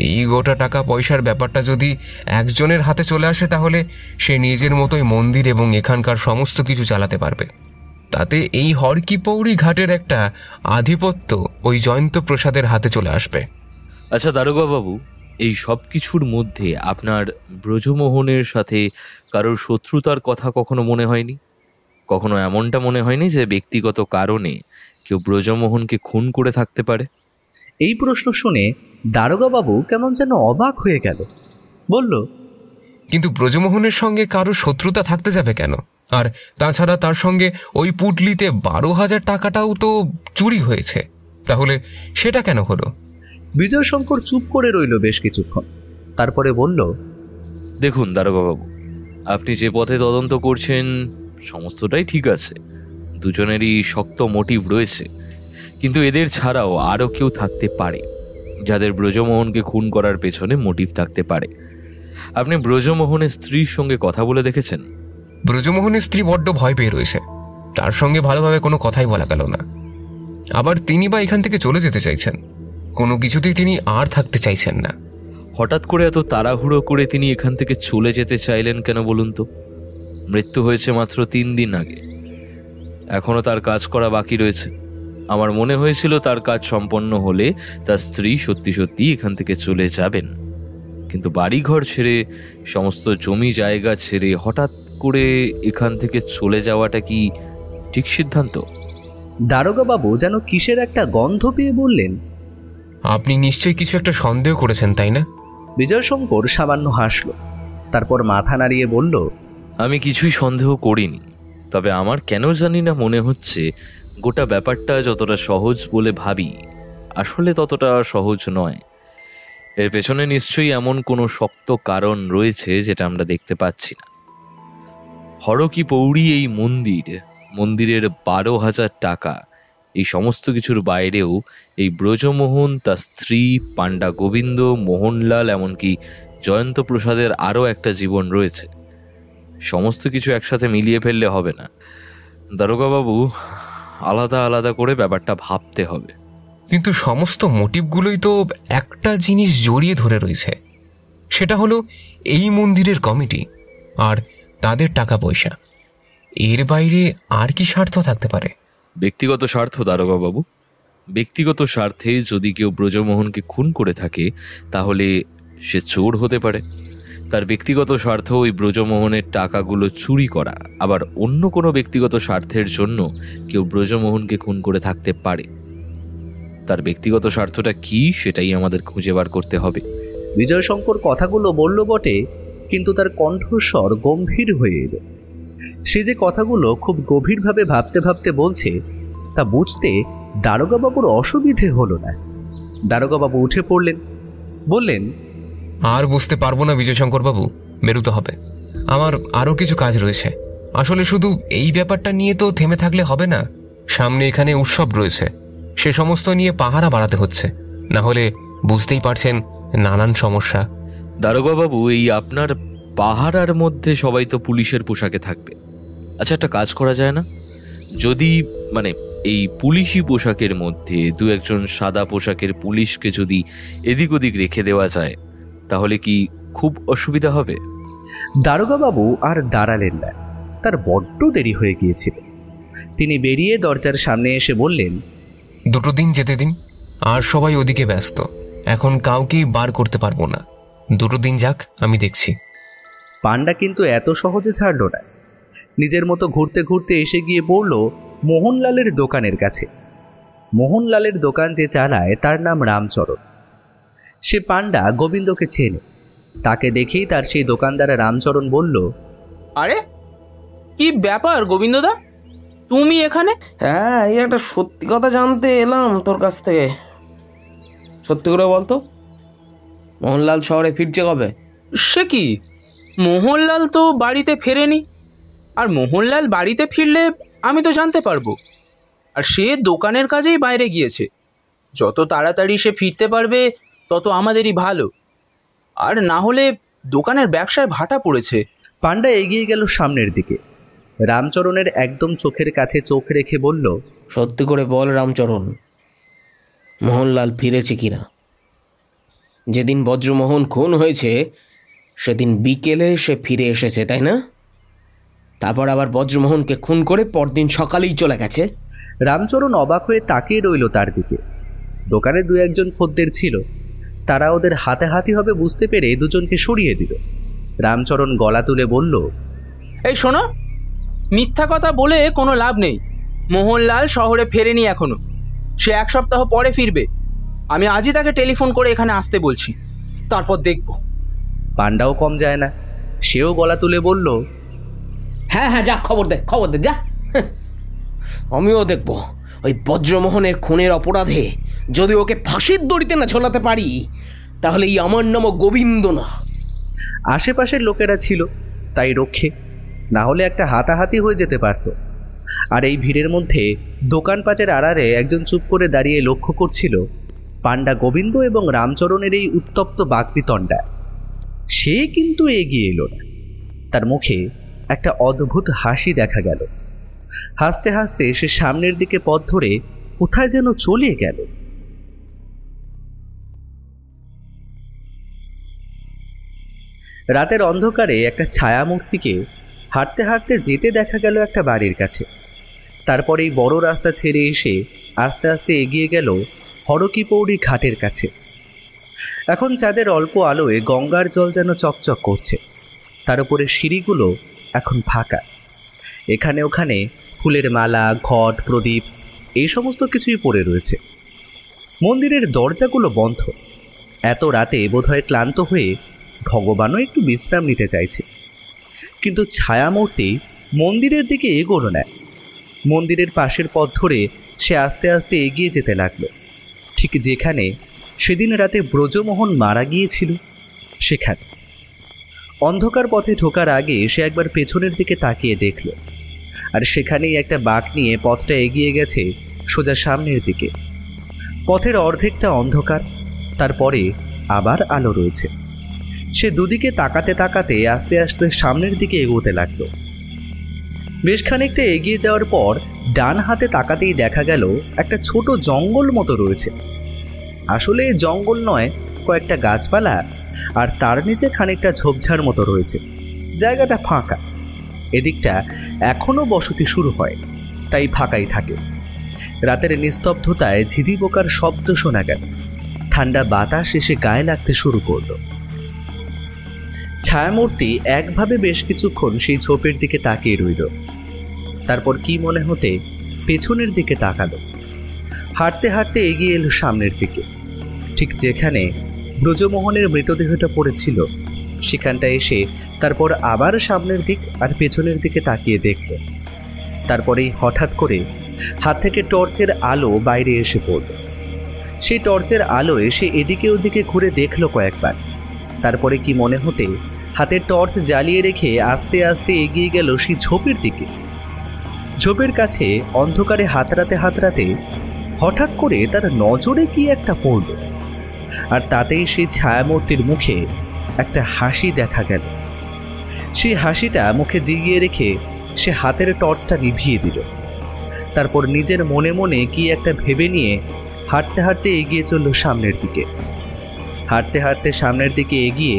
এই গোটা টাকা পয়সার ব্যাপারটা যদি একজনের হাতে চলে আসে তাহলে সে নিজের মতোই মন্দির এবং এখানকার সমস্ত কিছু চালাতে পারবে। তাতে এই হরকিপৌরি ঘাটের একটা আধিপত্য ওই জয়ন্ত প্রসাদের হাতে চলে আসবে। আচ্ছা দারোগা বাবু, এই সব কিছুর মধ্যে আপনার ব্রজমোহনের সাথে কারোর শত্রুতার কথা কখনো মনে হয়নি? কখনো এমনটা মনে হয়নি যে ব্যক্তিগত কারণে কেউ ব্রজমোহনকে খুন করে থাকতে পারে? এই প্রশ্ন শুনে দারোগাবাবু কেমন যেন অবাক হয়ে গেল। বলল, কিন্তু ব্রজমোহনের সঙ্গে কারো শত্রুতা থাকতে যাবে কেন? আর তাছাড়া তার সঙ্গে ওই পুটলিতে 12,000 টাকাটাও তো চুরি হয়েছে, তাহলে সেটা কেন হলো? বিজয়শঙ্কর চুপ করে রইল বেশ কিছুক্ষণ, তারপরে বলল, দেখুন দারোগাবাবু, আপনি যে পথে তদন্ত করছেন সমস্তটাই ঠিক আছে, দুজনেরই শক্ত মোটিভ রয়েছে, কিন্তু এদের ছাড়াও আরও কেউ থাকতে পারে যাদের ব্রজমোহনকে খুন করার পেছনে মোটিভ থাকতে পারে। আপনি ব্রজমোহনের স্ত্রীর সঙ্গে কথা বলে দেখেছেন? ব্রজমোহনের স্ত্রী বড্ড ভয় পেয়ে রয়েছে, তার সঙ্গে ভালোভাবে কোনো কথাই বলা গেল না। আবার তিনি বা এখান থেকে চলে যেতে চাইছেন, কোনো কিছুতেই তিনি আর থাকতে চাইছেন না। হঠাৎ করে এত তাড়াহুড়ো করে তিনি এখান থেকে চলে যেতে চাইলেন কেন বলুন তো? মৃত্যু হয়েছে মাত্র 3 দিন আগে, এখনো তার কাজ করা বাকি রয়েছে। আমার মনে হয়েছিল তার কাজ সম্পন্ন হলে তার স্ত্রী সত্যি সত্যি এখান থেকে চলে যাবেন, কিন্তু বাড়িঘর ছেড়ে, সমস্ত জমি জায়গা ছেড়ে হঠাৎ করে এখান থেকে চলে যাওয়াটা কি ঠিক সিদ্ধান্ত? দারোগাবাবু যেন কিসের একটা গন্ধ পেয়ে বললেন, আপনি নিশ্চয়ই কিছু একটা সন্দেহ করেছেন, তাই না? বিজয়শঙ্কর সামান্য হাসল, তারপর মাথা নাড়িয়ে বলল, আমি কিছুই সন্দেহ করিনি, তবে আমার কেন জানি না মনে হচ্ছে গোটা ব্যাপারটা যতটা সহজ বলে ভাবি আসলে ততটা সহজ নয়। এর পেছনে নিশ্চয়ই এমন কোনো শক্ত কারণ রয়েছে যেটা আমরা দেখতে পাচ্ছি না। হরকিপৌরি এই মন্দিরের 12,000 টাকা, এই সমস্ত কিছুর বাইরেও এই ব্রজমোহন, তার স্ত্রী, পাণ্ডা গোবিন্দ, মোহনলাল, এমনকি জয়ন্ত প্রসাদের আরও একটা জীবন রয়েছে। সমস্ত কিছু একসাথে মিলিয়ে ফেললে হবে না দারোগাবাবু, আলাদা আলাদা করে ব্যাপারটা ভাবতে হবে। কিন্তু সমস্ত মোটিভগুলোই তো একটা জিনিস জড়িয়ে ধরে রয়েছে, সেটা হলো এই মন্দিরের কমিটি আর তাদের টাকা পয়সা। এর বাইরে আর কি স্বার্থ থাকতে পারে? ব্যক্তিগত স্বার্থ দারোগাবাবু। ব্যক্তিগত স্বার্থে যদি কেউ ব্রজমোহনকে খুন করে থাকে তাহলে সে চোর হতে পারে। তার ব্যক্তিগত স্বার্থ ওই ব্রজমোহনের টাকাগুলো চুরি করা, আবার অন্য কোনো ব্যক্তিগত স্বার্থের জন্য কেউ ব্রজমোহনকে খুন করে থাকতে পারে। তার ব্যক্তিগত স্বার্থটা কি সেটাই আমাদের খুঁজে বার করতে হবে। বিজয়শঙ্কর কথাগুলো বলল বটে, কিন্তু তার কণ্ঠস্বর গম্ভীর হয়ে এলো। সে যে কথাগুলো খুব গভীরভাবে ভাবতে ভাবতে বলছে তা বুঝতে দারোগাবাবুর অসুবিধে হলো না। দারোগাবাবু উঠে পড়লেন, বললেন, আর বুঝতে পারবো না বিজয়শঙ্কর বাবু, বেরোতে হবে, আমার আরও কিছু কাজ রয়েছে। আসলে শুধু এই ব্যাপারটা নিয়ে তো থেমে থাকলে হবে না, সামনে এখানে উৎসব রয়েছে, সে সমস্ত নিয়ে পাহারা বাড়াতে হচ্ছে, না হলে বুঝতেই পারছেন নানান সমস্যা। দারোগাবাবু, এই আপনার পাহারার মধ্যে সবাই তো পুলিশের পোশাকে থাকবে। আচ্ছা, একটা কাজ করা যায় না? যদি এই পুলিশি পোশাকের মধ্যে 2-1 সাদা পোশাকের পুলিশকে যদি এদিক ওদিক রেখে দেওয়া যায় তাহলে কি খুব অসুবিধা হবে? দারোগাবাবু আর দাঁড়ালেন না, তার বড্ড দেরি হয়ে গিয়েছিল। তিনি বেরিয়ে দরজার সামনে এসে বললেন, 2 দিন যেতে দিন, আর সবাই ওদিকে ব্যস্ত, এখন কাউকেই বার করতে পারবো না। 2 দিন যাক, আমি দেখছি। পাণ্ডা কিন্তু এত সহজে ছাড়ল না। নিজের মতো ঘুরতে ঘুরতে এসে গিয়ে পড়ল মোহনলালের দোকানের কাছে। মোহনলালের দোকান যে চালায় তার নাম রামচরণ। সে পাণ্ডা গোবিন্দকে চেনে। তাকে দেখেই তার সেই দোকানদার রামচরণ বলল, আরে কি ব্যাপার গোবিন্দদা, তুমি এখানে? হ্যাঁ, এই একটা সত্যি কথা জানতে এলাম তোর কাছ থেকে। সত্যি করে বলতো, মোহনলাল শহরে ফিরছে কবে? সে কি, মোহনলাল তো বাড়িতে ফেরেনি। আর মোহনলাল বাড়িতে ফিরলে আমি তো জানতে পারবো। আর সে দোকানের কাজেই বাইরে গিয়েছে, যত তাড়াতাড়ি সে ফিরতে পারবে তত আমাদেরই ভালো, আর না হলে দোকানের ব্যবসায় ভাটা পড়েছে। পান্ডা এগিয়ে গেল সামনের দিকে। রামচরণের একদম চোখের কাছে চোখ রেখে বলল, সত্যি করে বল রামচরণ, মোহনলাল ফিরেছে কিনা? যেদিন বজ্রমোহন খুন হয়েছে সেদিন বিকেলে সে ফিরে এসেছে, তাই না? তারপর আবার বজ্রমোহনকে খুন করে পরদিন সকালেই চলে গেছে। রামচরণ অবাক হয়ে তাকিয়ে রইল তার দিকে। দোকানে দু একজন খদ্দের ছিল, তারা ওদের হাতাহাতি হবে বুঝতে পেরে দুজনকে সরিয়ে দিল। রামচরণ গলা তুলে বলল, এই শোনো, মিথ্যা কথা বলে কোনো লাভ নেই। মোহনলাল শহরে ফেরেনি এখনো, সে 1 সপ্তাহ পরে ফিরবে। আমি আজই তাকে টেলিফোন করে এখানে আসতে বলছি, তারপর দেখব। পান্ডাও কম যায় না, সেও গলা তুলে বলল, হ্যাঁ হ্যাঁ, যা খবর দে যা। আমিও দেখব ওই বজ্রমোহনের খুনের অপরাধে যদি ওকে ফাঁসির দড়িতে না ঝোলাতে পারি তাহলে এই আমার নামও গোবিন্দ না। আশেপাশের লোকেরা ছিল তাই রক্ষে, না হলে একটা হাতাহাতি হয়ে যেতে পারত। আর এই ভিড়ের মধ্যে দোকানপাটের আড়ারে একজন চুপ করে দাঁড়িয়ে লক্ষ্য করছিল পান্ডা, গোবিন্দ এবং রামচরণের এই উত্তপ্ত বাকবিতণ্ডা। সে কিন্তু এগিয়ে এলো না। তার মুখে একটা অদ্ভুত হাসি দেখা গেল। হাসতে হাসতে সে সামনের দিকে পথ ধরে কোথায় যেন চলে গেল। রাতের অন্ধকারে একটা ছায়ামূর্তিকে হাঁটতে হাঁটতে যেতে দেখা গেল একটা বাড়ির কাছে। তারপর এই বড় রাস্তা ছেড়ে এসে আস্তে আস্তে এগিয়ে গেল হরকিপৌরি ঘাটের কাছে। এখন চাঁদের অল্প আলোয় গঙ্গার জল যেন চকচক করছে। তার উপরে সিঁড়িগুলো এখন ফাঁকা। এখানে ওখানে ফুলের মালা, ঘট, প্রদীপ এই সমস্ত কিছুই পড়ে রয়েছে। মন্দিরের দরজাগুলো বন্ধ। এত রাতে বোধহয় ক্লান্ত হয়ে ভগবানও একটু বিশ্রাম নিতে চাইছে। কিন্তু ছায়ামূর্তি মন্দিরের দিকে এগোলো না। মন্দিরের পাশের পথ ধরে সে আস্তে আস্তে এগিয়ে যেতে লাগলো, ঠিক যেখানে সেদিন রাতে ব্রজমোহন মারা গিয়েছিল সেখানে। অন্ধকার পথে ঢোকার আগে সে একবার পেছনের দিকে তাকিয়ে দেখল, আর সেখানেই একটা বাঁক নিয়ে পথটা এগিয়ে গেছে সোজা সামনের দিকে। পথের অর্ধেকটা অন্ধকার, তারপরে আবার আলো রয়েছে। সে দুদিকে তাকাতে তাকাতে আস্তে আস্তে সামনের দিকে এগোতে লাগলো। বেশ খানিকটা এগিয়ে যাওয়ার পর ডান হাতে তাকাতেই দেখা গেল একটা ছোট জঙ্গল মতো রয়েছে। আসলে জঙ্গল নয়, কয়েকটা গাছপালা, আর তার নিচে খানিকটা ঝোপঝাড় মতো রয়েছে। জায়গাটা ফাঁকা। এদিকটা এখনও বসতি শুরু হয়, তাই ফাঁকাই থাকে। রাতের নিস্তব্ধতায় ঝিঝি পোকার শব্দ শোনা গেল। ঠান্ডা বাতাস এসে গায়ে লাগতে শুরু করল। ছায়ামূর্তি একভাবে বেশ কিছুক্ষণ সেই ঝোপের দিকে তাকিয়ে রইল। তারপর কি মনে হতে পেছনের দিকে তাকালো। হাঁটতে হাঁটতে এগিয়ে এলো সামনের দিকে, ঠিক যেখানে ব্রজমোহনের মৃতদেহটা পড়েছিল সেখানটা এসে তারপর আবার সামনের দিক আর পেছনের দিকে তাকিয়ে দেখল। তারপরেই হঠাৎ করে হাত থেকে টর্চের আলো বাইরে এসে পড়ল। সেই টর্চের আলো এসে এদিকে ওদিকে ঘুরে দেখলো কয়েকবার। তারপরে কি মনে হতে হাতের টর্চ জ্বালিয়ে রেখে আস্তে আস্তে এগিয়ে গেল সেই ঝোপের দিকে। ঝোপের কাছে অন্ধকারে হাতড়াতে হাতড়াতে হঠাৎ করে তার নজরে কি একটা পড়ল, আর তাতেই সেই ছায়ামূর্তির মুখে একটা হাসি দেখা গেল। সেই হাসিটা মুখে জিগিয়ে রেখে সে হাতের টর্চটা নিভিয়ে দিল। তারপর নিজের মনে মনে কি একটা ভেবে নিয়ে হাঁটতে হাঁটতে এগিয়ে চলল সামনের দিকে। হাঁটতে হাঁটতে সামনের দিকে এগিয়ে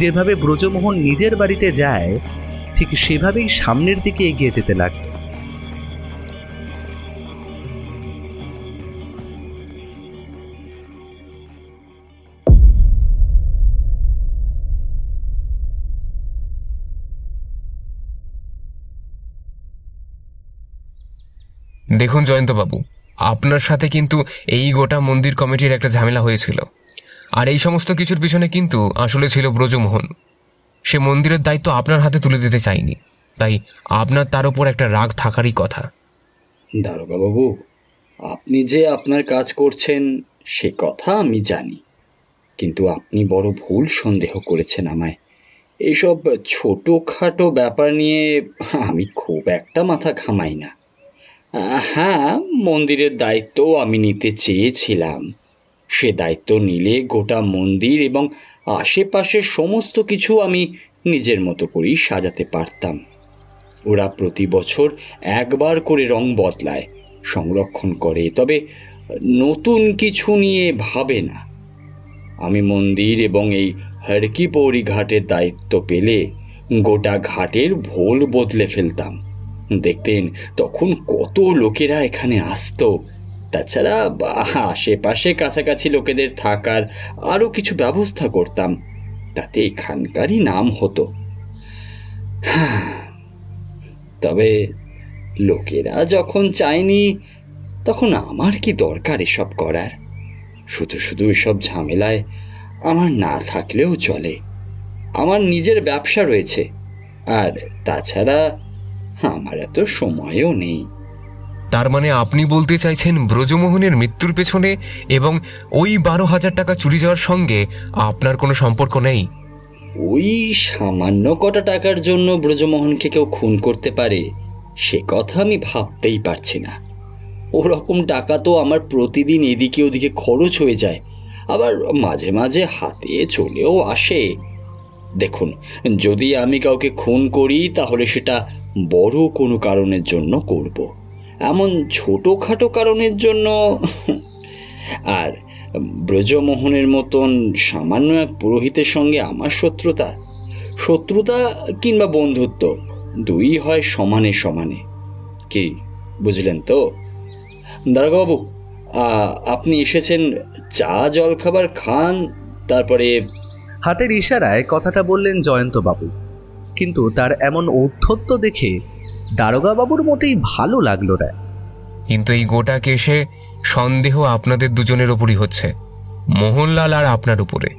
যেভাবে ব্রজমোহন নিজের বাড়িতে যায় ঠিক সেভাবেই সামনের দিকে এগিয়ে যেতে লাগল। দেখুন জয়ন্তবাবু, আপনার সাথে কিন্তু এই গোটা মন্দির কমিটির একটা ঝামেলা হয়েছিল, আর এই সমস্ত কিছুর পিছনে কিন্তু আসলে ছিল ব্রজমোহন। সে মন্দিরের দায়িত্ব আপনার হাতে তুলে দিতে চাইনি, তাই আপনার তার উপর একটা রাগ থাকারই কথা। দারোগাবাবু, আপনি যে আপনার কাজ করছেন সে কথা আমি জানি, কিন্তু আপনি বড় ভুল সন্দেহ করেছেন আমায়। এইসব ছোটোখাটো ব্যাপার নিয়ে আমি খুব একটা মাথা ঘামাই না। হ্যাঁ, মন্দিরের দায়িত্ব আমি নিতে চেয়েছিলাম। সে দায়িত্ব নিলে গোটা মন্দির এবং আশেপাশের সমস্ত কিছু আমি নিজের মতো করেই সাজাতে পারতাম। ওরা প্রতি বছর একবার করে রং বদলায়, সংরক্ষণ করে, তবে নতুন কিছু নিয়ে ভাবে না। আমি মন্দির এবং এই হরকি পৌরি ঘাটের দায়িত্ব পেলে গোটা ঘাটের ভোল বদলে ফেলতাম। দেখতেন তখন কত লোকেরা এখানে আসতো। তাছাড়া আশেপাশে কাছাকাছি লোকেদের থাকার আরও কিছু ব্যবস্থা করতাম, তাতে এখানকারই নাম হতো। তবে লোকেরা যখন চায়নি, তখন আমার কি দরকার এসব করার? শুধু শুধু এসব ঝামেলায় আমার না থাকলেও চলে। আমার নিজের ব্যবসা রয়েছে, আর তাছাড়া আমার এত সময়ও নেই। তার মানে আপনি বলতে চাইছেন ব্রজমোহনের মৃত্যুর পেছনে এবং ওই 12,000 টাকা চুরি যাওয়ার সঙ্গে আপনার কোনো সম্পর্ক নেই? ওই সামান্য কটা টাকার জন্য ব্রজমোহনকে কেউ খুন করতে পারে, সে কথা আমি ভাবতেই পারছি না। ওরকম টাকা তো আমার প্রতিদিন এদিকে ওদিকে খরচ হয়ে যায়, আবার মাঝে মাঝে হাতে চলেও আসে। দেখুন, যদি আমি কাউকে খুন করি তাহলে সেটা বড় কোনো কারণের জন্য করব, এমন ছোটোখাটো কারণের জন্য। আর ব্রজমোহনের মতন সামান্য এক পুরোহিতের সঙ্গে আমার শত্রুতা কিংবা বন্ধুত্ব দুই হয় সমানে সমানে। কি বুঝলেন তো? দারোগাবাবু, আপনি এসেছেন, চা জল খাবার খান, তারপরে। হাতের ইশারায় কথাটা বললেন জয়ন্তবাবু, কিন্তু তার এমন ঔদ্ধত্য দেখে দারোগাবাবুর মোটেই ভালো লাগলো না। কিন্তু এই গোটা কেসে সন্দেহ আপনাদের দুজনের ওপরই হচ্ছে, মোহনলাল আর আপনার উপরে।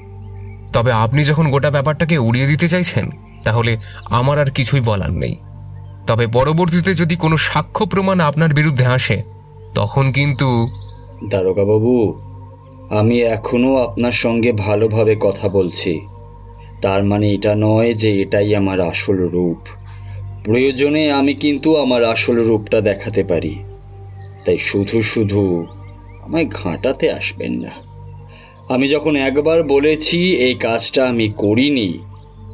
তবে আপনি যখন গোটা ব্যাপারটাকে উড়িয়ে দিতে চাইছেন, তাহলে আমার আর কিছুই বলার নেই। তবে পরবর্তীতে যদি কোনো সাক্ষ্য প্রমাণ আপনার বিরুদ্ধে আসে, তখন কিন্তু। দারোগাবাবু, আমি এখনো আপনার সঙ্গে ভালোভাবে কথা বলছি, তার মানে এটা নয় যে এটাই আমার আসল রূপ। প্রয়োজনে আমি কিন্তু আমার আসল রূপটা দেখাতে পারি, তাই শুধু শুধু আমায় ঘাঁটাতে আসবেন না। আমি যখন একবার বলেছি এই কাজটা আমি করিনি,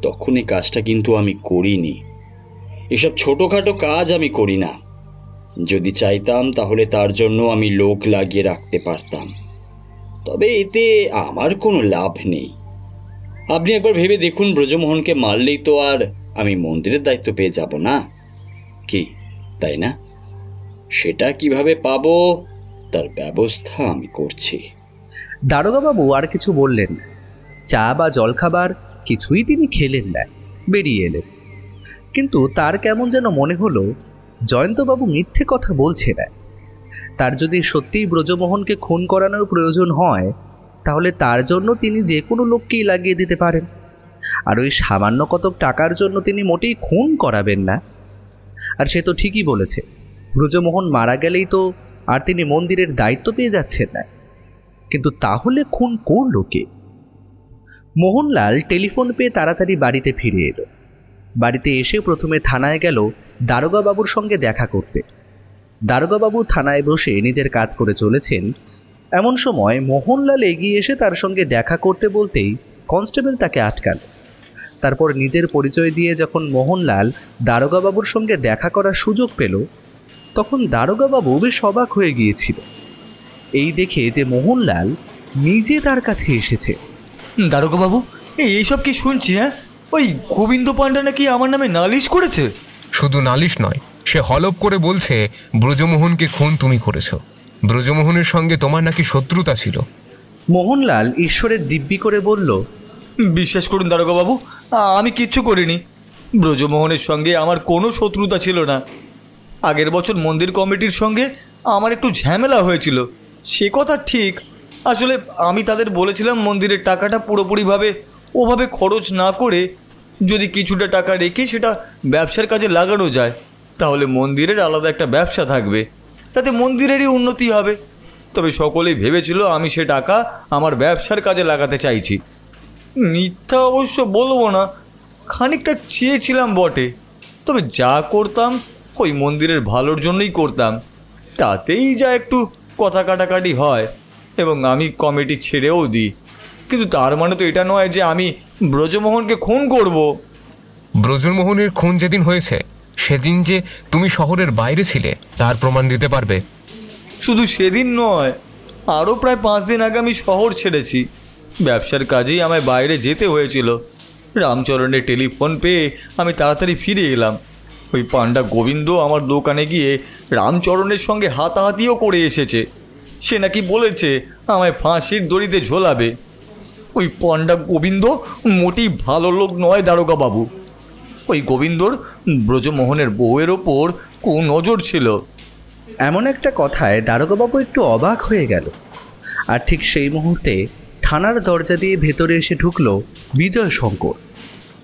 তখন এই কাজটা কিন্তু আমি করিনি। এসব ছোটোখাটো কাজ আমি করি না। যদি চাইতাম তাহলে তার জন্য আমি লোক লাগিয়ে রাখতে পারতাম, তবে এতে আমার কোনো লাভ নেই। আপনি একবার ভেবে দেখুন, ব্রজমোহনকে মারলেই তো আর আমি মন্দিরের দায়িত্ব পেয়ে যাব না, কি তাই না? সেটা কিভাবে পাবো তার ব্যবস্থা আমি করছি। দারোগাবাবু আর কিছু বললেন না। চা বা জলখাবার কিছুই তিনি খেলেন না, বেরিয়ে এলেন। কিন্তু তার কেমন যেন মনে হলো জয়ন্তবাবু মিথ্যে কথা বলছে না। তার যদি সত্যিই ব্রজমোহনকে খুন করানোর প্রয়োজন হয়, তাহলে তার জন্য তিনি যে কোনো লোককেই লাগিয়ে দিতে পারেন, আর ওই সামান্য কতক টাকার জন্য তিনি মোটেই খুন করাবেন না। আর সে তো ঠিকই বলেছে, ব্রজমোহন মারা গেলেই তো আর তিনি মন্দিরের দায়িত্ব পেয়ে যাচ্ছেন না। কিন্তু তাহলে খুন করল কে? মোহনলাল টেলিফোন পেয়ে তাড়াতাড়ি বাড়িতে ফিরে এলো। বাড়িতে এসে প্রথমে থানায় গেল দারোগাবাবুর সঙ্গে দেখা করতে। দারোগাবাবু থানায় বসে নিজের কাজ করে চলেছেন। এমন সময় মোহনলাল এগিয়ে এসে তার সঙ্গে দেখা করতে বলতেই কনস্টেবল তাকে আটকাল। তারপর নিজের পরিচয় দিয়ে যখন মোহনলাল দারোগাবাবুর সঙ্গে দেখা করার সুযোগ পেল, তখন দারোগাবাবু বেশ অবাক হয়ে গিয়েছিল এই দেখে যে মোহনলাল নিজে তার কাছে এসেছে। দারোগাবাবু, এইসব কি শুনছি? হ্যাঁ, ওই গোবিন্দ পাণ্ডা নাকি আমার নামে নালিশ করেছে। শুধু নালিশ নয়, সে হলপ করে বলছে ব্রজমোহনকে খুন তুমি করেছ। ব্রজমোহনের সঙ্গে তোমার নাকি শত্রুতা ছিল। মোহনলাল ঈশ্বরের দিব্যি করে বলল, বিশ্বাস করুন দারোগাবাবু, আমি কিচ্ছু করিনি। ব্রজমোহনের সঙ্গে আমার কোনো শত্রুতা ছিল না। আগের বছর মন্দির কমিটির সঙ্গে আমার একটু ঝামেলা হয়েছিল, সে কথা ঠিক। আসলে আমি তাদের বলেছিলাম মন্দিরের টাকাটা পুরোপুরিভাবে ওভাবে খরচ না করে যদি কিছুটা টাকা রেখে সেটা ব্যবসার কাজে লাগানো যায়, তাহলে মন্দিরের আলাদা একটা ব্যবসা থাকবে, তাতে মন্দিরেরই উন্নতি হবে। তবে সকলেই ভেবেছিল আমি সে টাকা আমার ব্যবসার কাজে লাগাতে চাইছি। মিথ্যা অবশ্য বলবো না, খানিকটা চেয়েছিলাম বটে, তবে যা করতাম ওই মন্দিরের ভালোর জন্যই করতাম। তাতেই যা একটু কথা কাটাকাটি হয় এবং আমি কমিটি ছেড়েও দিই, কিন্তু তার মানে তো এটা নয় যে আমি ব্রজমোহনকে খুন করব। ব্রজমোহনের খুন যেদিন হয়েছে সেদিন যে তুমি শহরের বাইরে ছিলে তার প্রমাণ দিতে পারবে? শুধু সেদিন নয়, আরও প্রায় 5 দিন আগে আমি শহর ছেড়েছি। ব্যবসার কাজেই আমায় বাইরে যেতে হয়েছিল। রামচরণের টেলিফোন পেয়ে আমি তাড়াতাড়ি ফিরে এলাম। ওই পান্ডা গোবিন্দ আমার দোকানে গিয়ে রামচরণের সঙ্গে হাতাহাতিও করে এসেছে। সে নাকি বলেছে আমায় ফাঁসির দড়িতে ঝোলাবে। ওই পান্ডা গোবিন্দ মোটেই ভালো লোক নয় দারোগাবাবু। ওই গোবিন্দর ব্রজমোহনের বউয়ের ওপর কুনজর ছিল। এমন একটা কথায় দারোগাবাবু একটু অবাক হয়ে গেল। আর ঠিক সেই মুহূর্তে থানার দরজা দিয়ে ভেতরে এসে ঢুকল বিজয় শঙ্কর।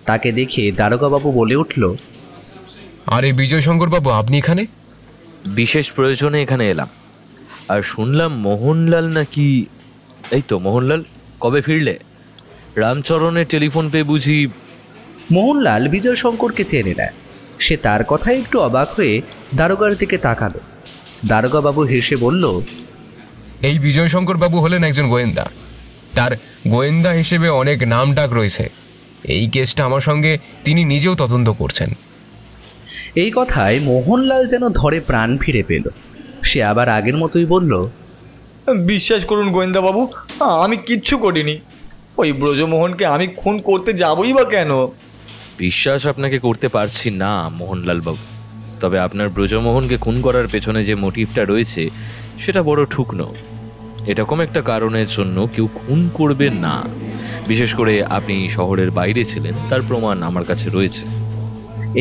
তাকে দেখে দারোগাবাবু বলে উঠল, আরে বিজয় শঙ্কর বাবু, আপনি এখানে? বিশেষ প্রয়োজনে এখানে এলাম। আর শুনলাম মোহনলাল নাকি... এই তো মোহনলাল, কবে ফিরলে? রামচরণের টেলিফোন পেয়ে বুঝি... মোহনলাল বিজয় শঙ্করকে চেনে নেয়। সে তার কথায় একটু অবাক হয়ে দারোগার দিকে তাকালো। দারোগাবাবু হেসে বলল, এই বিজয় শঙ্কর বাবু হলেন একজন গোয়েন্দা। তার গোয়েন্দা হিসেবে অনেক নাম ডাক রয়েছে। এই কেসটা আমার সঙ্গে তিনি নিজেও তদন্ত করছেন। এই কথায় মোহনলাল যেন ধরে প্রাণ ফিরে পেল। সে আবার আগের মতোই বলল, বিশ্বাস করুন গোয়েন্দাবাবু, আমি কিচ্ছু করিনি। ওই ব্রজমোহনকে আমি খুন করতে যাবই বা কেন? বিশ্বাস আপনাকে করতে পারছি না মোহনলাল বাবু, তবে আপনার ব্রজমোহনকে খুন করার পেছনে যে মোটিভটা রয়েছে সেটা বড় ঠুকনো। এরকম একটা কারণের জন্য কেউ খুন করবে না। বিশেষ করে আপনি শহরের বাইরে ছিলেন, তার প্রমাণ আমার কাছে রয়েছে।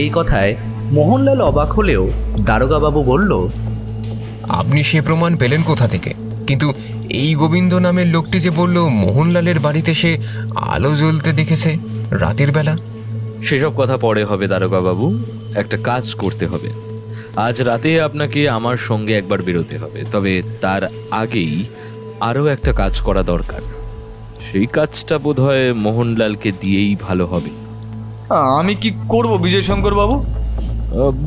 এই কথায় মোহনলাল অবাক হলেও দারোগাবাবু বলল, আপনি সে প্রমাণ পেলেন কোথা থেকে? কিন্তু এই গোবিন্দ নামের লোকটি যে বলল মোহনলালের বাড়িতে সে আলো জ্বলতে দেখেছে রাতের বেলা। সেসব কথা পরে হবে দারোগাবাবু, একটা কাজ করতে হবে। আজ রাতে আপনাকে আমার সঙ্গে একবার বেরোতে হবে, তবে তার আগেই আরও একটা কাজ করা দরকার। সেই কাজটা বোধহয় মোহনলালকে দিয়েই ভালো হবে। আমি কি করব বিজয় শঙ্কর বাবু?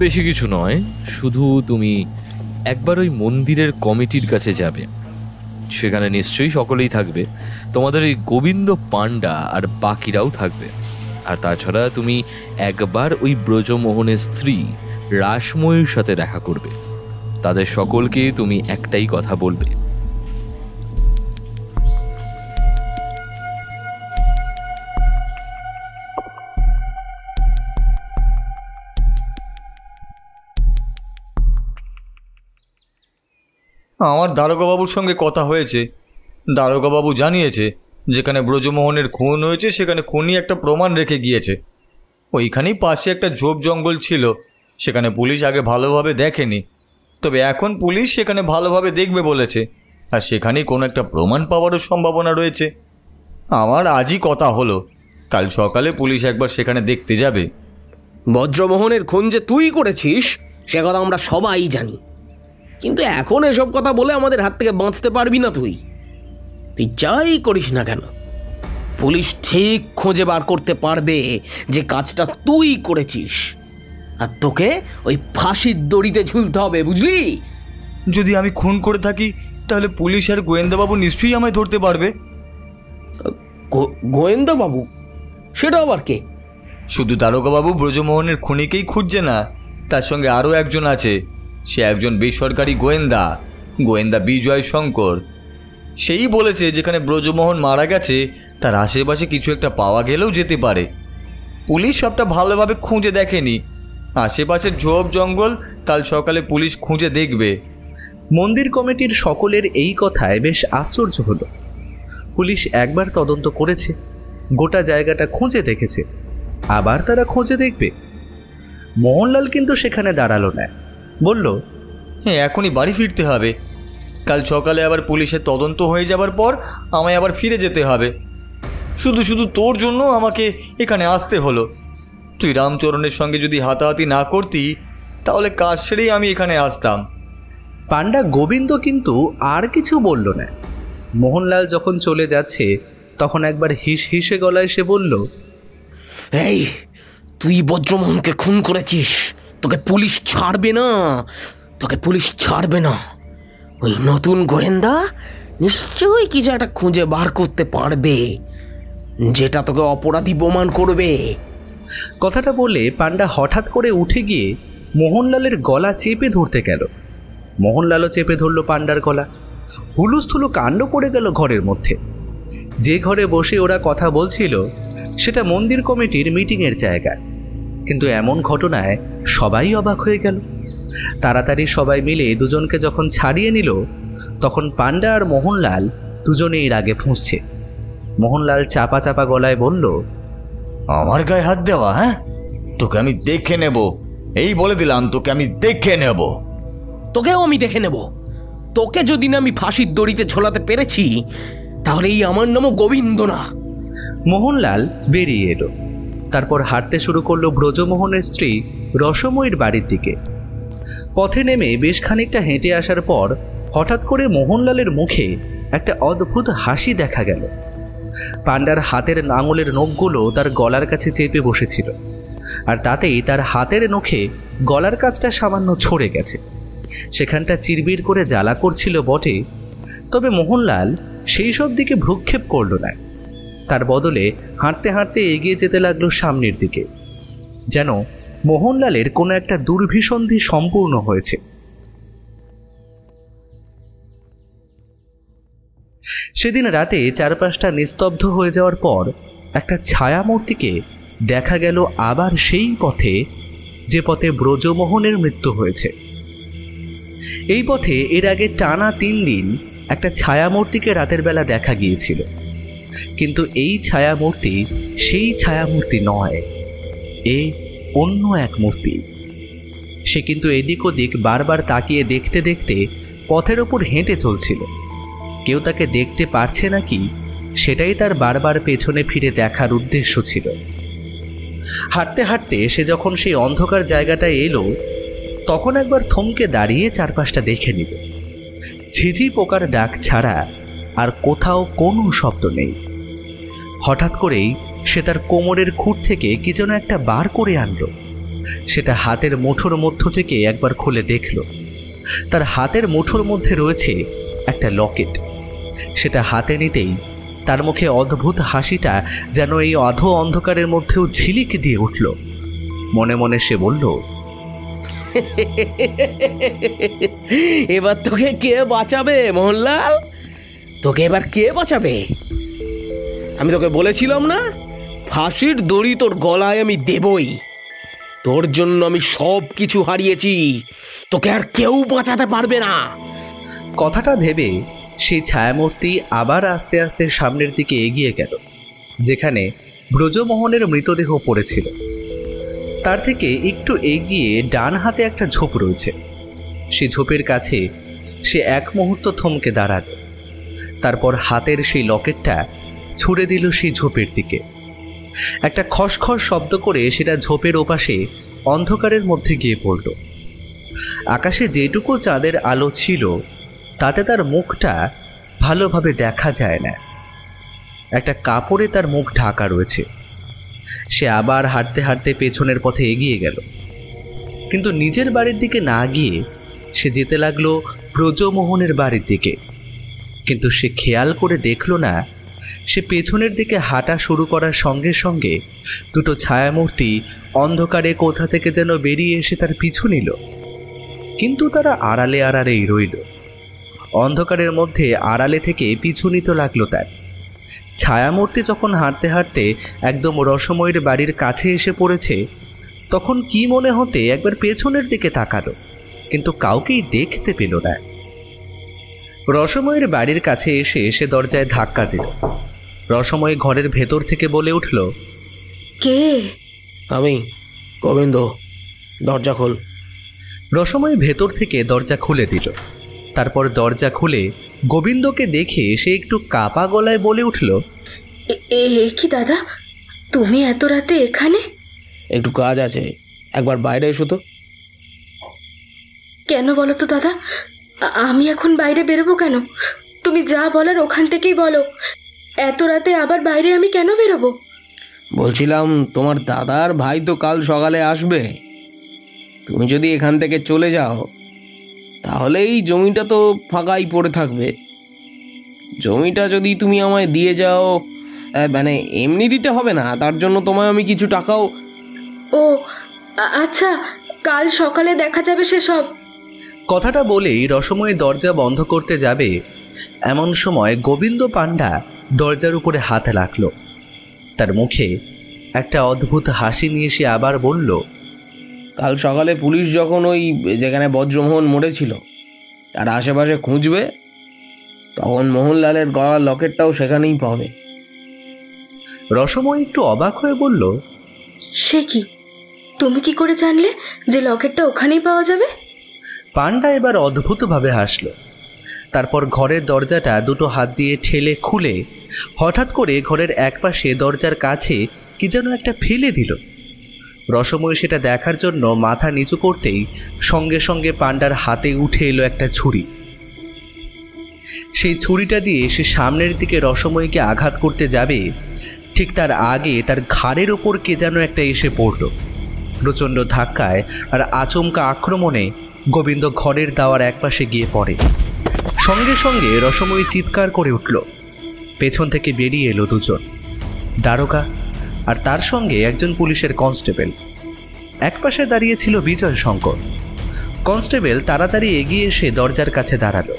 বেশি কিছু নয়, শুধু তুমি একবার ওই মন্দিরের কমিটির কাছে যাবে। সেখানে নিশ্চয়ই সকলেই থাকবে, তোমাদের এই গোবিন্দ পান্ডা আর বাকিরাও থাকবে। আর তাছাড়া তুমি একবার ওই ব্রজমোহনের স্ত্রী রাসময়ীর সাথে দেখা করবে। তাদের সকলকে তুমি একটাই কথা বলবে, আমার দারোগাবাবুর সঙ্গে কথা হয়েছে। দারোগাবাবু জানিয়েছে যেখানে ব্রজমোহনের খুন হয়েছে সেখানে খুনি একটা প্রমাণ রেখে গিয়েছে। ওইখানেই পাশে একটা ঝোপ জঙ্গল ছিল, সেখানে পুলিশ আগে ভালোভাবে দেখেনি, তবে এখন পুলিশ সেখানে ভালোভাবে দেখবে বলেছে। আর সেখানেই কোনো একটা প্রমাণ পাওয়ারও সম্ভাবনা রয়েছে। আমার আজই কথা হলো, কাল সকালে পুলিশ একবার সেখানে দেখতে যাবে। বজ্রমোহনের খুন যে তুই করেছিস সে কথা আমরা সবাই জানি, কিন্তু এখন এসব কথা বলে আমাদের হাত থেকে বাঁচতে পারবি না। তুই যাই করিস না কেন, পুলিশ ঠিক খুঁজে বার করতে পারবে যে কাজটা তুই করেছিস, আর তোকে ওই ফাঁসির দড়িতে ঝুলতে হবে, বুঝলি? যদি আমি খুন করে থাকি তাহলে পুলিশ আর গোয়েন্দাবাবু নিশ্চয়ই আমায় ধরতে পারবে। গোয়েন্দাবাবু? সেটা আবার কে? শুধু দারোগাবাবু ব্রজমোহনের খুনিকেই খুঁজছে না, তার সঙ্গে আরও একজন আছে। সে একজন বেসরকারি গোয়েন্দা বিজয় শঙ্কর। সেই বলেছে যেখানে ব্রজমোহন মারা গেছে তার আশেপাশে কিছু একটা পাওয়া গেলেও যেতে পারে। পুলিশ সবটা ভালোভাবে খুঁজে দেখেনি। আশেপাশের ঝোপ জঙ্গল কাল সকালে পুলিশ খুঁজে দেখবে। মন্দির কমিটির সকলের এই কথায় বেশ আশ্চর্য হলো। পুলিশ একবার তদন্ত করেছে, গোটা জায়গাটা খুঁজে দেখেছে, আবার তারা খুঁজে দেখবে? মোহনলাল কিন্তু সেখানে দাঁড়ালো না, বলল, হ্যাঁ, এখনই বাড়ি ফিরতে হবে। কাল সকালে আবার পুলিশের তদন্ত হয়ে যাবার পর আমায় আবার ফিরে যেতে হবে। শুধু শুধু তোর জন্য আমাকে এখানে আসতে হলো। তুই রামচরণের সঙ্গে যদি হাতাহাতি না করতি তাহলে কাজ সেরেই আমি এখানে আসতাম। পান্ডা গোবিন্দ কিন্তু আর কিছু বলল না। মোহনলাল যখন চলে যাচ্ছে তখন একবার হিসে গলায় সে বলল, এই তুই বজ্রমোহনকে খুন করেছিস, তোকে পুলিশ ছাড়বে না, তোকে পুলিশ ছাড়বে না। ওই নতুন গোয়েন্দা নিশ্চয়ই কিছু একটা খুঁজে বার করতে পারবে, যেটা তোকে অপরাধী প্রমাণ করবে। কথাটা বলে পান্ডা হঠাৎ করে উঠে গিয়ে মোহনলালের গলা চেপে ধরতে গেল। মোহনলালও চেপে ধরল পান্ডার গলা। হুলুস্থুলু কাণ্ড পড়ে গেল ঘরের মধ্যে। যে ঘরে বসে ওরা কথা বলছিল সেটা মন্দির কমিটির মিটিংয়ের জায়গা, কিন্তু এমন ঘটনায় সবাই অবাক হয়ে গেল। তাড়াতাড়ি সবাই মিলে দুজনকে যখন ছাড়িয়ে নিল, তখন পান্ডা আর মোহনলাল দুজনেই রাগে ফুঁসছে। মোহনলাল চাপা চাপা গলায় বলল, আমার গায়ে হাত দেওয়া? হ্যাঁ, তোকে আমি দেখে নেব, এই বলে দিলাম, তোকে আমি দেখে নেব। তোকেও আমি দেখে নেব। তোকে যদি না আমি ফাঁসির দড়িতে ঝোলাতে পেরেছি, তাহলে এই আমার নামও গোবিন্দ না। মোহনলাল বেরিয়ে এলো। তারপর হাঁটতে শুরু করলো ব্রজমোহনের স্ত্রী রসময়ীর বাড়ির দিকে। পথে নেমে বেশ খানিকটা হেঁটে আসার পর হঠাৎ করে মোহনলালের মুখে একটা অদ্ভুত হাসি দেখা গেল। পান্ডার হাতের আঙুলের নখগুলো তার গলার কাছে চেপে বসেছিল, আর তাতেই তার হাতের নখে গলার কাছটা সামান্য ছড়ে গেছে। সেখানটা চিরবির করে জ্বালা করছিল বটে, তবে মোহনলাল সেই সব দিকে ভ্রুক্ষেপ করল না। তার বদলে হাঁটতে হাঁটতে এগিয়ে যেতে লাগলো সামনের দিকে, যেন মোহনলালের কোনো একটা দুর্ভিসন্ধি সম্পূর্ণ হয়েছে। সেদিন রাতে চারপাশটা নিস্তব্ধ হয়ে যাওয়ার পর একটা ছায়ামূর্তিকে দেখা গেল আবার সেই পথে, যে পথে ব্রজমোহনের মৃত্যু হয়েছে। এই পথে এর আগে টানা 3 দিন একটা ছায়ামূর্তিকে রাতের বেলা দেখা গিয়েছিল, কিন্তু এই ছায়ামূর্তি সেই ছায়ামূর্তি নয়, এ অন্য এক মূর্তি। সে কিন্তু এদিক ওদিক বারবার তাকিয়ে দেখতে দেখতে পথের ওপর হেঁটে চলছিল। কেউ তাকে দেখতে পারছে নাকি সেটাই তার বারবার পেছনে ফিরে দেখার উদ্দেশ্য ছিল। হাঁটতে হাঁটতে সে যখন সেই অন্ধকার জায়গাটায় এলো, তখন একবার থমকে দাঁড়িয়ে চারপাশটা দেখে নিল। ঝিঝি পোকার ডাক ছাড়া আর কোথাও কোনো শব্দ নেই। হঠাৎ করেই সে তার কোমরের খুঁট থেকে কি যেন একটা বার করে আনলো। সেটা হাতের মুঠোর মধ্য থেকে একবার খুলে দেখল। তার হাতের মুঠোর মধ্যে রয়েছে একটা লকেট। সেটা হাতে নিতেই তার মুখে অদ্ভুত হাসিটা যেন এই অধো অন্ধকারের মধ্যেও ঝিলিক দিয়ে উঠল। মনে মনে সে বলল, এবার তোকে কে বাঁচাবে মোহনলাল? তোকে এবার কে বাঁচাবে? আমি তোকে বলেছিলাম না, ফাঁসির দড়ি তোর গলায় আমি দেবই। তোর জন্য আমি সব কিছু হারিয়েছি, তোকে আর কেউ বাঁচাতে পারবে না। কথাটা ভেবে সেই ছায়ামূর্তি আবার আস্তে আস্তে সামনের দিকে এগিয়ে গেল, যেখানে ব্রজমোহনের মৃতদেহ পড়েছিল। তার থেকে একটু এগিয়ে ডান হাতে একটা ঝোপ রয়েছে। সেই ঝোপের কাছে সে এক মুহূর্ত থমকে দাঁড়াল। তারপর হাতের সেই লকেটটা ছুঁড়ে দিল সেই ঝোপের দিকে। একটা খসখস শব্দ করে সেটা ঝোপের ওপাশে অন্ধকারের মধ্যে গিয়ে পড়ল। আকাশে যেটুকু চাঁদের আলো ছিল তাতে তার মুখটা ভালোভাবে দেখা যায় না। একটা কাপড়ে তার মুখ ঢাকা রয়েছে। সে আবার হাঁটতে হাঁটতে পেছনের পথে এগিয়ে গেল, কিন্তু নিজের বাড়ির দিকে না গিয়ে সে যেতে লাগলো ব্রজমোহনের বাড়ির দিকে। কিন্তু সে খেয়াল করে দেখল না, সে পেছনের দিকে হাঁটা শুরু করার সঙ্গে সঙ্গে দুটো ছায়ামূর্তি অন্ধকারে কোথা থেকে যেন বেরিয়ে এসে তার পিছু নিল। কিন্তু তারা আড়ালে আড়ালেই রইল। অন্ধকারের মধ্যে আড়ালে থেকে পিছু নিতে লাগলো তার। ছায়ামূর্তি যখন হাঁটতে হাঁটতে একদম রসময়ীর বাড়ির কাছে এসে পড়েছে, তখন কি মনে হতে একবার পেছনের দিকে তাকালো, কিন্তু কাউকেই দেখতে পেল না। রসময়ীর বাড়ির কাছে এসে সে দরজায় ধাক্কা দিল। রসময়ী ঘরের ভেতর থেকে বলে উঠল, কে? আমি গোবিন্দ, দরজা খোল। রসময়ী ভেতর থেকে দরজা খুলে দিল। তারপর দরজা খুলে গোবিন্দকে দেখে সে একটু কাপা গলায় বলে উঠল, এ কি দাদা, তুমি এত রাতে এখানে? একটু কাজ আছে, একবার বাইরে এসো তো। কেন বলো তো দাদা, আমি এখন বাইরে বেরোবো কেন? তুমি যা বলার ওখান থেকেই বলো। এত রাতে আবার বাইরে আমি কেন বেরোবো? বলছিলাম তোমার দাদার ভাই তো কাল সকালে আসবে। তুমি যদি এখান থেকে চলে যাও তাহলে এই জমিটা তো ফাঁকাই পড়ে থাকবে। জমিটা যদি তুমি আমায় দিয়ে যাও, মানে এমনি দিতে হবে না, তার জন্য তোমায় আমি কিছু টাকাও। ও আচ্ছা, কাল সকালে দেখা যাবে সেসব। কথাটা বলেই রসময় দরজা বন্ধ করতে যাবে, এমন সময় গোবিন্দ পাণ্ডা দরজার উপরে হাত রাখল। তার মুখে একটা অদ্ভুত হাসি নিয়ে সে আবার বলল, কাল সকালে পুলিশ যখন ওই যেখানে বজ্রমোহন মরেছিল তার আশেপাশে খুঁজবে, তখন মোহনলালের গলার লকেটটাও সেখানেই পাবে। রসময় একটু অবাক হয়ে বলল, সে কি, তুমি কি করে জানলে যে লকেটটা ওখানেই পাওয়া যাবে? পাণ্ডা এবার অদ্ভুতভাবে হাসল। তারপর ঘরের দরজাটা দুটো হাত দিয়ে ঠেলে খুলে হঠাৎ করে ঘরের একপাশে দরজার কাছে কি যেন একটা ফেলে দিল। রসময় সেটা দেখার জন্য মাথা নিচু করতেই সঙ্গে সঙ্গে পাণ্ডার হাতে উঠে এলো একটা ছুরি। সেই ছুরিটা দিয়ে সে সামনের দিকে রসময়কে আঘাত করতে যাবে, ঠিক তার আগে তার ঘাড়ের ওপর কে যেন একটা এসে পড়ল। প্রচণ্ড ধাক্কায় আর আচমকা আক্রমণে গোবিন্দ ঘরের দাওয়ার একপাশে গিয়ে পড়ে। সঙ্গে সঙ্গে রসময়ী চিৎকার করে উঠল। পেছন থেকে বেরিয়ে এলো দুজন, দারোগা আর তার সঙ্গে একজন পুলিশের কনস্টেবল। একপাশে দাঁড়িয়ে ছিল বিজয় শঙ্কর। কনস্টেবল তাড়াতাড়ি এগিয়ে এসে দরজার কাছে দাঁড়ালো।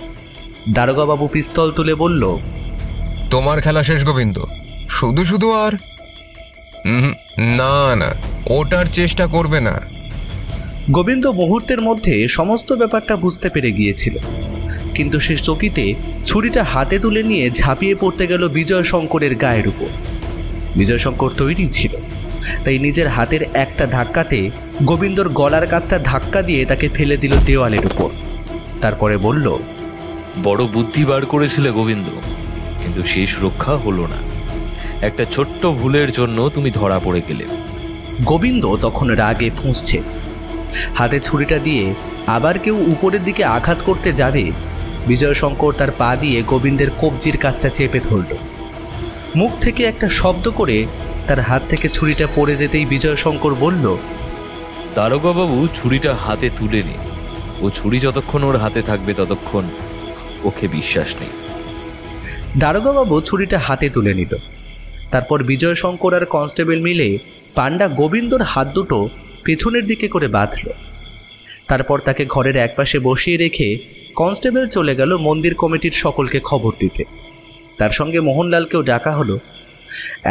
দারোগাবাবু পিস্তল তুলে বলল, তোমার খেলা শেষ গোবিন্দ, শুধু শুধু আর না না, ওটার চেষ্টা করবে না। গোবিন্দ মুহূর্তের মধ্যে সমস্ত ব্যাপারটা বুঝতে পেরে গিয়েছিল, কিন্তু সে চকিতে ছুরিটা হাতে তুলে নিয়ে ঝাঁপিয়ে পড়তে গেল বিজয় শঙ্করের গায়ের উপর। বিজয় শঙ্কর তৈরি ছিল, তাই নিজের হাতের একটা ধাক্কাতে গোবিন্দর গলার কাছটা ধাক্কা দিয়ে তাকে ফেলে দিল দেওয়ালের উপর। তারপরে বলল, বড় বুদ্ধি বার করেছিলে গোবিন্দ, কিন্তু শেষ রক্ষা হলো না। একটা ছোট্ট ভুলের জন্য তুমি ধরা পড়ে গেলে। গোবিন্দ তখন রাগে ফুঁসছে। হাতে ছুরিটা দিয়ে আবার কেউ উপরের দিকে আঘাত করতে যাবে, বিজয় শঙ্কর তার পা দিয়ে গোবিন্দের কবজির কাছটা চেপে ধরল। মুখ থেকে একটা শব্দ করে তার হাত থেকে ছুরিটা পড়ে যেতেই বিজয় শঙ্কর বলল, দারোগাবাবু ছুরিটা হাতে তুলে নে। ও ছুরি যতক্ষণ ওর হাতে থাকবে ততক্ষণ ওকে বিশ্বাস নেই। দারোগাবাবু ছুরিটা হাতে তুলে নিল। তারপর বিজয় শঙ্কর আর কনস্টেবল মিলে পাণ্ডা গোবিন্দর হাত দুটো পেছনের দিকে করে বাঁধল। তারপর তাকে ঘরের একপাশে বসিয়ে রেখে কনস্টেবল চলে গেল মন্দির কমিটির সকলকে খবর দিতে। তার সঙ্গে মোহনলালকেও ডাকা হলো।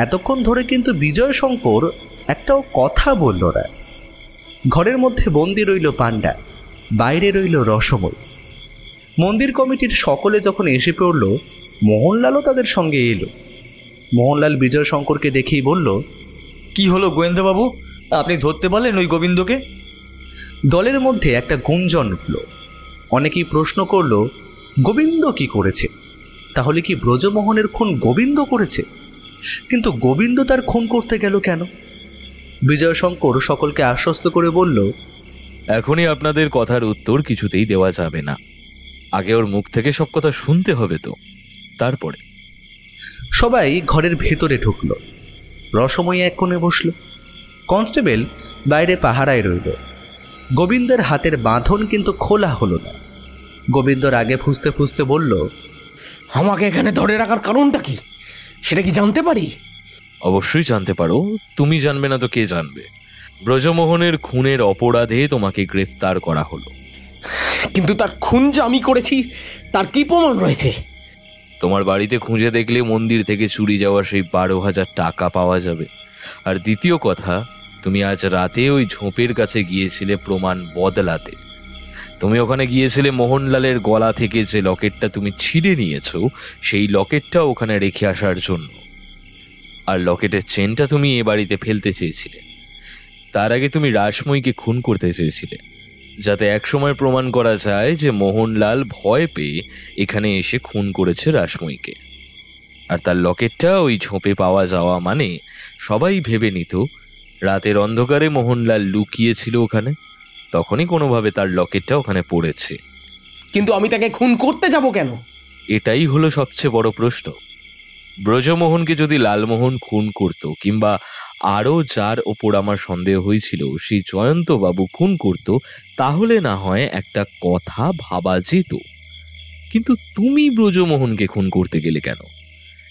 এতক্ষণ ধরে কিন্তু বিজয় শঙ্কর একটাও কথা বলল না। ঘরের মধ্যে বন্দি রইল পাণ্ডা, বাইরে রইল রসময়। মন্দির কমিটির সকলে যখন এসে পড়ল, মোহনলালও তাদের সঙ্গে এলো। মোহনলাল বিজয় শঙ্করকে দেখেই বলল, কি হলো গোয়েন্দাবাবু, আপনি ধরতে পারলেন ওই গোবিন্দকে? দলের মধ্যে একটা গুঞ্জন উঠল। অনেকেই প্রশ্ন করল, গোবিন্দ কি করেছে? তাহলে কি ব্রজমোহনের খুন গোবিন্দ করেছে? কিন্তু গোবিন্দ তার খুন করতে গেল কেন? বিজয় শঙ্কর সকলকে আশ্বস্ত করে বলল, এখনই আপনাদের কথার উত্তর কিছুতেই দেওয়া যাবে না। আগে ওর মুখ থেকে সব কথা শুনতে হবে তো, তারপরে। সবাই ঘরের ভেতরে ঢুকল। রসময় এক কোণে বসল। কনস্টেবল বাইরে পাহারায় রইল। গোবিন্দের হাতের বাঁধন কিন্তু খোলা হলো না। গোবিন্দর আগে ফুঁসতে ফুঁসতে বলল, আমাকে এখানে ধরে রাখার কারণটা কি, সেটা কি জানতে পারি? অবশ্যই জানতে পারো। তুমি জানবে না তো কে জানবে? ব্রজমোহনের খুনের অপরাধে তোমাকে গ্রেফতার করা হলো। কিন্তু তার খুন যে আমি করেছি তার কি প্রমাণ রয়েছে? তোমার বাড়িতে খুঁজে দেখলে মন্দির থেকে চুরি যাওয়া সেই 12,000 টাকা পাওয়া যাবে। আর দ্বিতীয় কথা, তুমি আজ রাতে ওই ঝোপের কাছে গিয়েছিলে প্রমাণ বদলাতে। তুমি ওখানে গিয়েছিলে মোহনলালের গলা থেকে যে লকেটটা তুমি ছিঁড়ে নিয়েছো সেই লকেটটা ওখানে রেখে আসার জন্য। আর লকেটের চেনটা তুমি এ বাড়িতে ফেলতে চেয়েছিলে। তার আগে তুমি রাসময়ীকে খুন করতে চেয়েছিলে, যাতে একসময় প্রমাণ করা যায় যে মোহনলাল ভয় পেয়ে এখানে এসে খুন করেছে রাসময়ীকে। আর তার লকেটটা ওই ঝোপে পাওয়া যাওয়া মানে সবাই ভেবে নিত রাতের অন্ধকারে মোহনলাল লুকিয়েছিল ওখানে, তখনই কোনোভাবে তার লকেটটা ওখানে পড়েছে। কিন্তু আমি তাকে খুন করতে যাব কেন? এটাই হলো সবচেয়ে বড় প্রশ্ন। ব্রজমোহনকে যদি লালমোহন খুন করত কিংবা আরও যার ওপর আমার সন্দেহ হয়েছিল সেই জয়ন্তবাবু খুন করত, তাহলে না হয় একটা কথা ভাবা যেত। কিন্তু তুমি ব্রজমোহনকে খুন করতে গেলে কেন?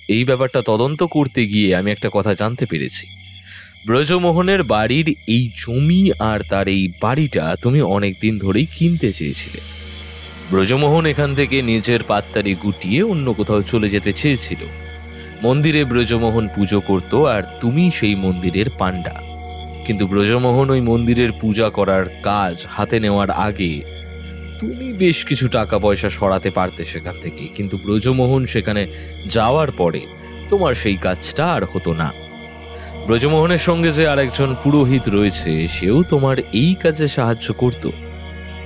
এই ব্যাপারটা তদন্ত করতে গিয়ে আমি একটা কথা জানতে পেরেছি। ব্রজমোহনের বাড়ির এই জমি আর তার এই বাড়িটা তুমি অনেক দিন ধরেই কিনতে চেয়েছিলে। ব্রজমোহন এখান থেকে নিজের পাত্তারি গুটিয়ে অন্য কোথাও চলে যেতে চেয়েছিল। মন্দিরে ব্রজমোহন পুজো করত আর তুমি সেই মন্দিরের পাণ্ডা। কিন্তু ব্রজমোহন ওই মন্দিরের পূজা করার কাজ হাতে নেওয়ার আগে তুমি বেশ কিছু টাকা পয়সা সরাতে পারতে সেখান থেকে, কিন্তু ব্রজমোহন সেখানে যাওয়ার পরে তোমার সেই কাজটা আর হতো না। ব্রজমোহনের সঙ্গে যে আরেকজন পুরোহিত রয়েছে সেও তোমার এই কাজে সাহায্য করত,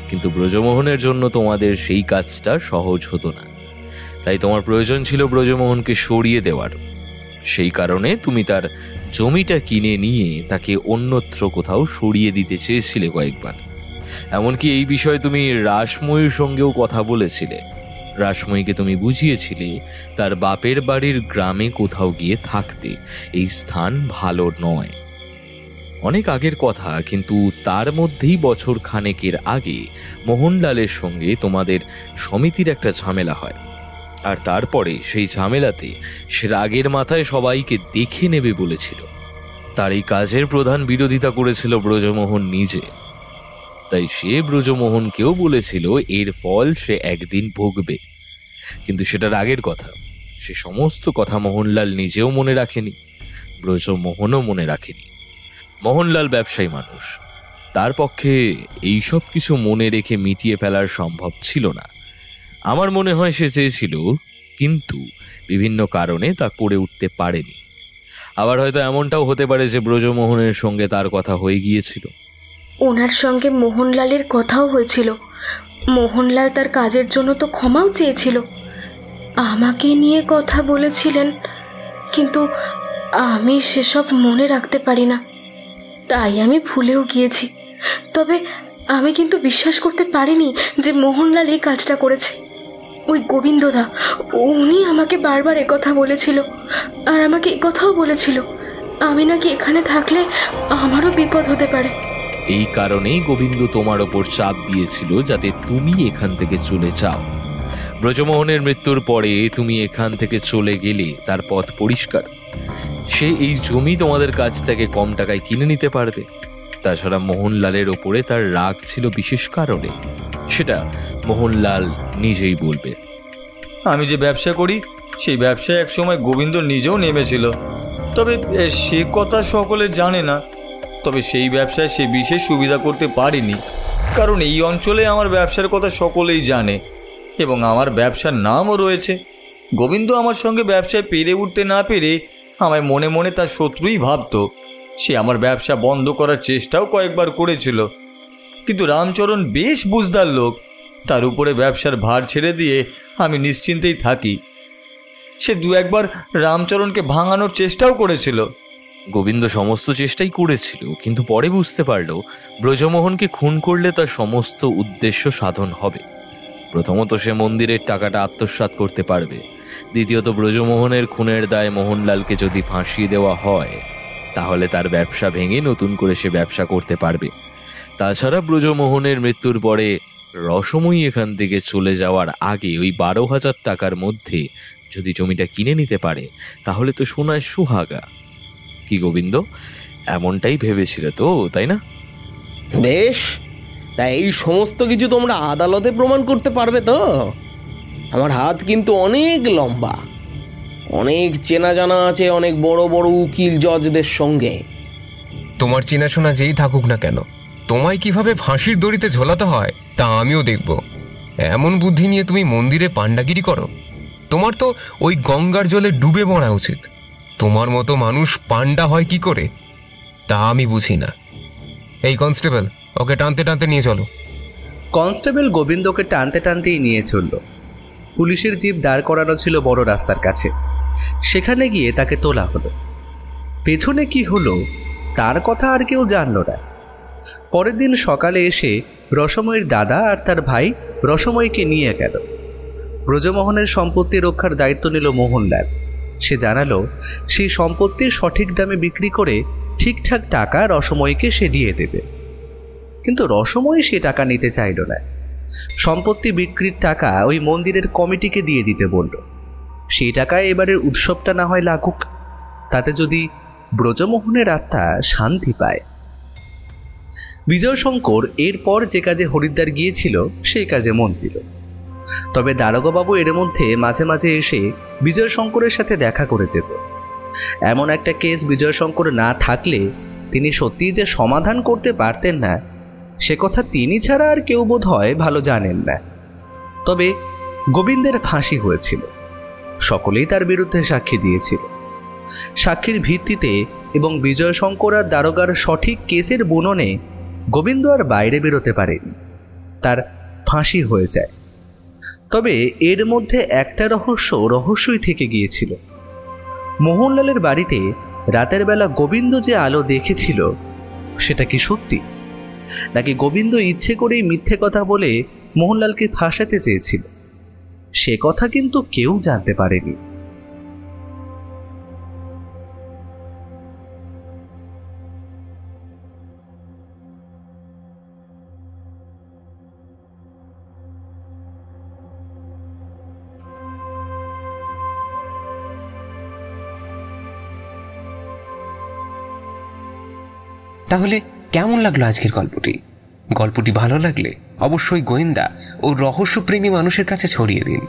কিন্তু ব্রজমোহনের জন্য তোমাদের সেই কাজটা সহজ হতো না। তাই তোমার প্রয়োজন ছিল ব্রজমোহনকে সরিয়ে দেওয়ার। সেই কারণে তুমি তার জমিটা কিনে নিয়ে তাকে অন্যত্র কোথাও সরিয়ে দিতে চেয়েছিলে কয়েকবার। এমনকি এই বিষয়ে তুমি রাসময়ীর সঙ্গেও কথা বলেছিলে। রাসময়ীকে তুমি বুঝিয়েছিলে তার বাপের বাড়ির গ্রামে কোথাও গিয়ে থাকতে, এই স্থান ভালো নয়। অনেক আগের কথা, কিন্তু তার মধ্যেই বছর খানেকের আগে মোহনলালের সঙ্গে তোমাদের সমিতির একটা ঝামেলা হয়। আর তারপরে সেই ঝামেলাতে সে রাগের মাথায় সবাইকে দেখে নেবে বলেছিল। তার এই কাজের প্রধান বিরোধিতা করেছিল ব্রজমোহন নিজে। তাই সে ব্রজমোহনকেও বলেছিল এর ফল সে একদিন ভোগবে। কিন্তু সেটা রাগের কথা। সে সমস্ত কথা মোহনলাল নিজেও মনে রাখেনি, ব্রজমোহনও মনে রাখেনি। মোহনলাল ব্যবসায়ী মানুষ, তার পক্ষে এইসব কিছু মনে রেখে মিটিয়ে ফেলার সম্ভব ছিল না। আমার মনে হয় সে চেয়েছিল, কিন্তু বিভিন্ন কারণে তা করে উঠতে পারেনি। আবার হয়তো এমনটাও হতে পারে যে ব্রজমোহনের সঙ্গে তার কথা হয়ে গিয়েছিল। ওনার সঙ্গে মোহনলালের কথাও হয়েছিল। মোহনলাল তার কাজের জন্য তো ক্ষমাও চেয়েছিল, আমাকে নিয়ে কথা বলেছিলেন, কিন্তু আমি সেসব মনে রাখতে পারি না, তাই আমি ভুলেও গিয়েছি। তবে আমি কিন্তু বিশ্বাস করতে পারিনি যে মোহনলাল এই কাজটা করেছে। ওই গোবিন্দদা, উনি আমাকে বারবার একথা বলেছিল, আর আমাকে একথাও বলেছিল আমি নাকি এখানে থাকলে আমারও বিপদ হতে পারে। এই কারণেই গোবিন্দ তোমার ওপর চাপ দিয়েছিল যাতে তুমি এখান থেকে চলে যাও। ব্রজমোহনের মৃত্যুর পরে তুমি এখান থেকে চলে গেলে তার পথ পরিষ্কার। সে এই জমি তোমাদের কাছ থেকে কম টাকায় কিনে নিতে পারবে। তাছাড়া মোহনলালের ওপরে তার রাগ ছিল বিশেষ কারণে, সেটা মোহনলাল নিজেই বলবে। আমি যে ব্যবসা করি সেই ব্যবসায় একসময় গোবিন্দ নিজেও নেমেছিল, তবে সে কথা সকলে জানে না। তবে সেই ব্যবসায় সে বিশেষ সুবিধা করতে পারেনি, কারণ এই অঞ্চলে আমার ব্যবসার কথা সকলেই জানে এবং আমার ব্যবসার নামও রয়েছে। গোবিন্দ আমার সঙ্গে ব্যবসায় পেরে উঠতে না পেরে আমায় মনে মনে তার শত্রুই ভাবত। সে আমার ব্যবসা বন্ধ করার চেষ্টাও কয়েকবার করেছিল, কিন্তু রামচরণ বেশ বুঝদার লোক, তার উপরে ব্যবসার ভার ছেড়ে দিয়ে আমি নিশ্চিন্তেই থাকি। সে দু একবার রামচরণকে ভাঙানোর চেষ্টাও করেছিল। গোবিন্দ সমস্ত চেষ্টাই করেছিল, কিন্তু পরে বুঝতে পারল ব্রজমোহনকে খুন করলে তার সমস্ত উদ্দেশ্য সাধন হবে। প্রথমত সে মন্দিরের টাকাটা আত্মসাৎ করতে পারবে, দ্বিতীয়ত ব্রজমোহনের খুনের দায় মোহনলালকে যদি ফাঁসিয়ে দেওয়া হয় তাহলে তার ব্যবসা ভেঙে নতুন করে সে ব্যবসা করতে পারবে। তাছাড়া ব্রজমোহনের মৃত্যুর পরে রসময়ী এখান থেকে চলে যাওয়ার আগে ওই 12,000 টাকার মধ্যে যদি জমিটা কিনে নিতে পারে তাহলে তো সোনায় সুহাগা। কি গোবিন্দ, এমনটাই ভেবেছিলে তো, তাই না? বেশ, তাই এই সমস্ত কিছু তোমরা আদালতে প্রমাণ করতে পারবে তো? আমার হাত কিন্তু অনেক লম্বা, অনেক চেনা জানা আছে অনেক বড় বড় উকিল জজদের সঙ্গে। তোমার চেনাশোনা যেই থাকুক না কেন, তোমায় কিভাবে ফাঁসির দড়িতে ঝোলাতে হয় তা আমিও দেখব। এমন বুদ্ধি নিয়ে তুমি মন্দিরে পাণ্ডাগিরি করো? তোমার তো ওই গঙ্গার জলে ডুবে মরা উচিত। তোমার মতো মানুষ পাণ্ডা হয় কি করে তা আমি বুঝি না। এই কনস্টেবল, ওকে টানতে টানতে নিয়ে চলো। কনস্টেবল গোবিন্দকে টানতে টানতেই নিয়ে চলল। পুলিশের জিপ দাঁড় করানো ছিল বড় রাস্তার কাছে, সেখানে গিয়ে তাকে তোলা হলো। পেছনে কি হলো তার কথা আর কেউ জানল না। পরের দিন সকালে এসে রসময়ীর দাদা আর তার ভাই রসময়ীকে নিয়ে গেল। ব্রজমোহনের সম্পত্তি রক্ষার দায়িত্ব নিল মোহনলাল। সে জানালো সেই সম্পত্তি সঠিক দামে বিক্রি করে ঠিকঠাক টাকা রসময়কে সে দিয়ে দেবে। কিন্তু রসময় সে টাকা নিতে চাইল না। সম্পত্তি বিক্রির টাকা ওই মন্দিরের কমিটিকে দিয়ে দিতে বলল। সেই টাকায় এবারের উৎসবটা না হয় লাগুক, তাতে যদি ব্রজমোহনের আত্মা শান্তি পায়। বিজয়শঙ্কর এরপর যে কাজে হরিদ্বার গিয়েছিল সেই কাজে মন দিল। তবে দারোগাবাবু এর মধ্যে মাঝে মাঝে এসে বিজয়শঙ্করের সাথে দেখা করে যেত। এমন একটা কেস বিজয়শঙ্কর না থাকলে তিনি সত্যিই যে সমাধান করতে পারতেন না, সে কথা তিনি ছাড়া আর কেউ বোধ হয় ভালো জানেন না। তবে গোবিন্দের ফাঁসি হয়েছিল, সকলেই তার বিরুদ্ধে সাক্ষী দিয়েছিল। সাক্ষীর ভিত্তিতে এবং বিজয়শঙ্কর আর দারোগার সঠিক কেসের বুননে গোবিন্দ আর বাইরে বেরোতে পারেনি, তার ফাঁসি হয়ে যায়। তবে এর মধ্যে একটা রহস্যই থেকে গিয়েছিল। মোহনলালের বাড়িতে রাতের বেলা গোবিন্দ যে আলো দেখেছিল সেটা কি সত্যি, নাকি গোবিন্দ ইচ্ছে করেই মিথ্যে কথা বলে মোহনলালকে ফাঁসাতে চেয়েছিল, সে কথা কিন্তু কেউ জানতে পারেনি। তাহলে কেমন লাগলো আজকের গল্পটি? গল্পটি ভালো লাগলে অবশ্যই গোয়েন্দা ও রহস্যপ্রেমী মানুষের কাছে ছড়িয়ে দিন।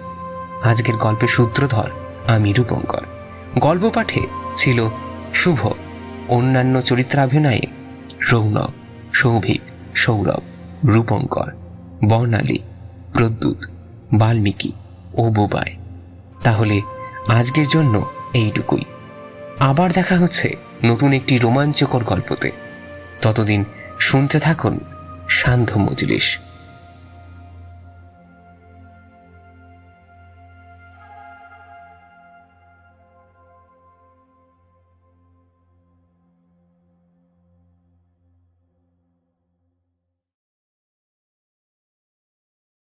আজকের গল্পের সূত্রধর আমি রূপঙ্কর। গল্প পাঠে ছিল শুভ, অন্যান্য চরিত্রাভিনয়ে রৌনক, সৌভিক, সৌরভ, রূপঙ্কর, বর্ণালী, প্রদ্যুৎ, বাল্মীকি ও বোবায়। তাহলে আজকের জন্য এইটুকুই। আবার দেখা হচ্ছে নতুন একটি রোমাঞ্চকর গল্পতে। ততদিন শুনতে থাকুন সান্ধ্য মজলিস।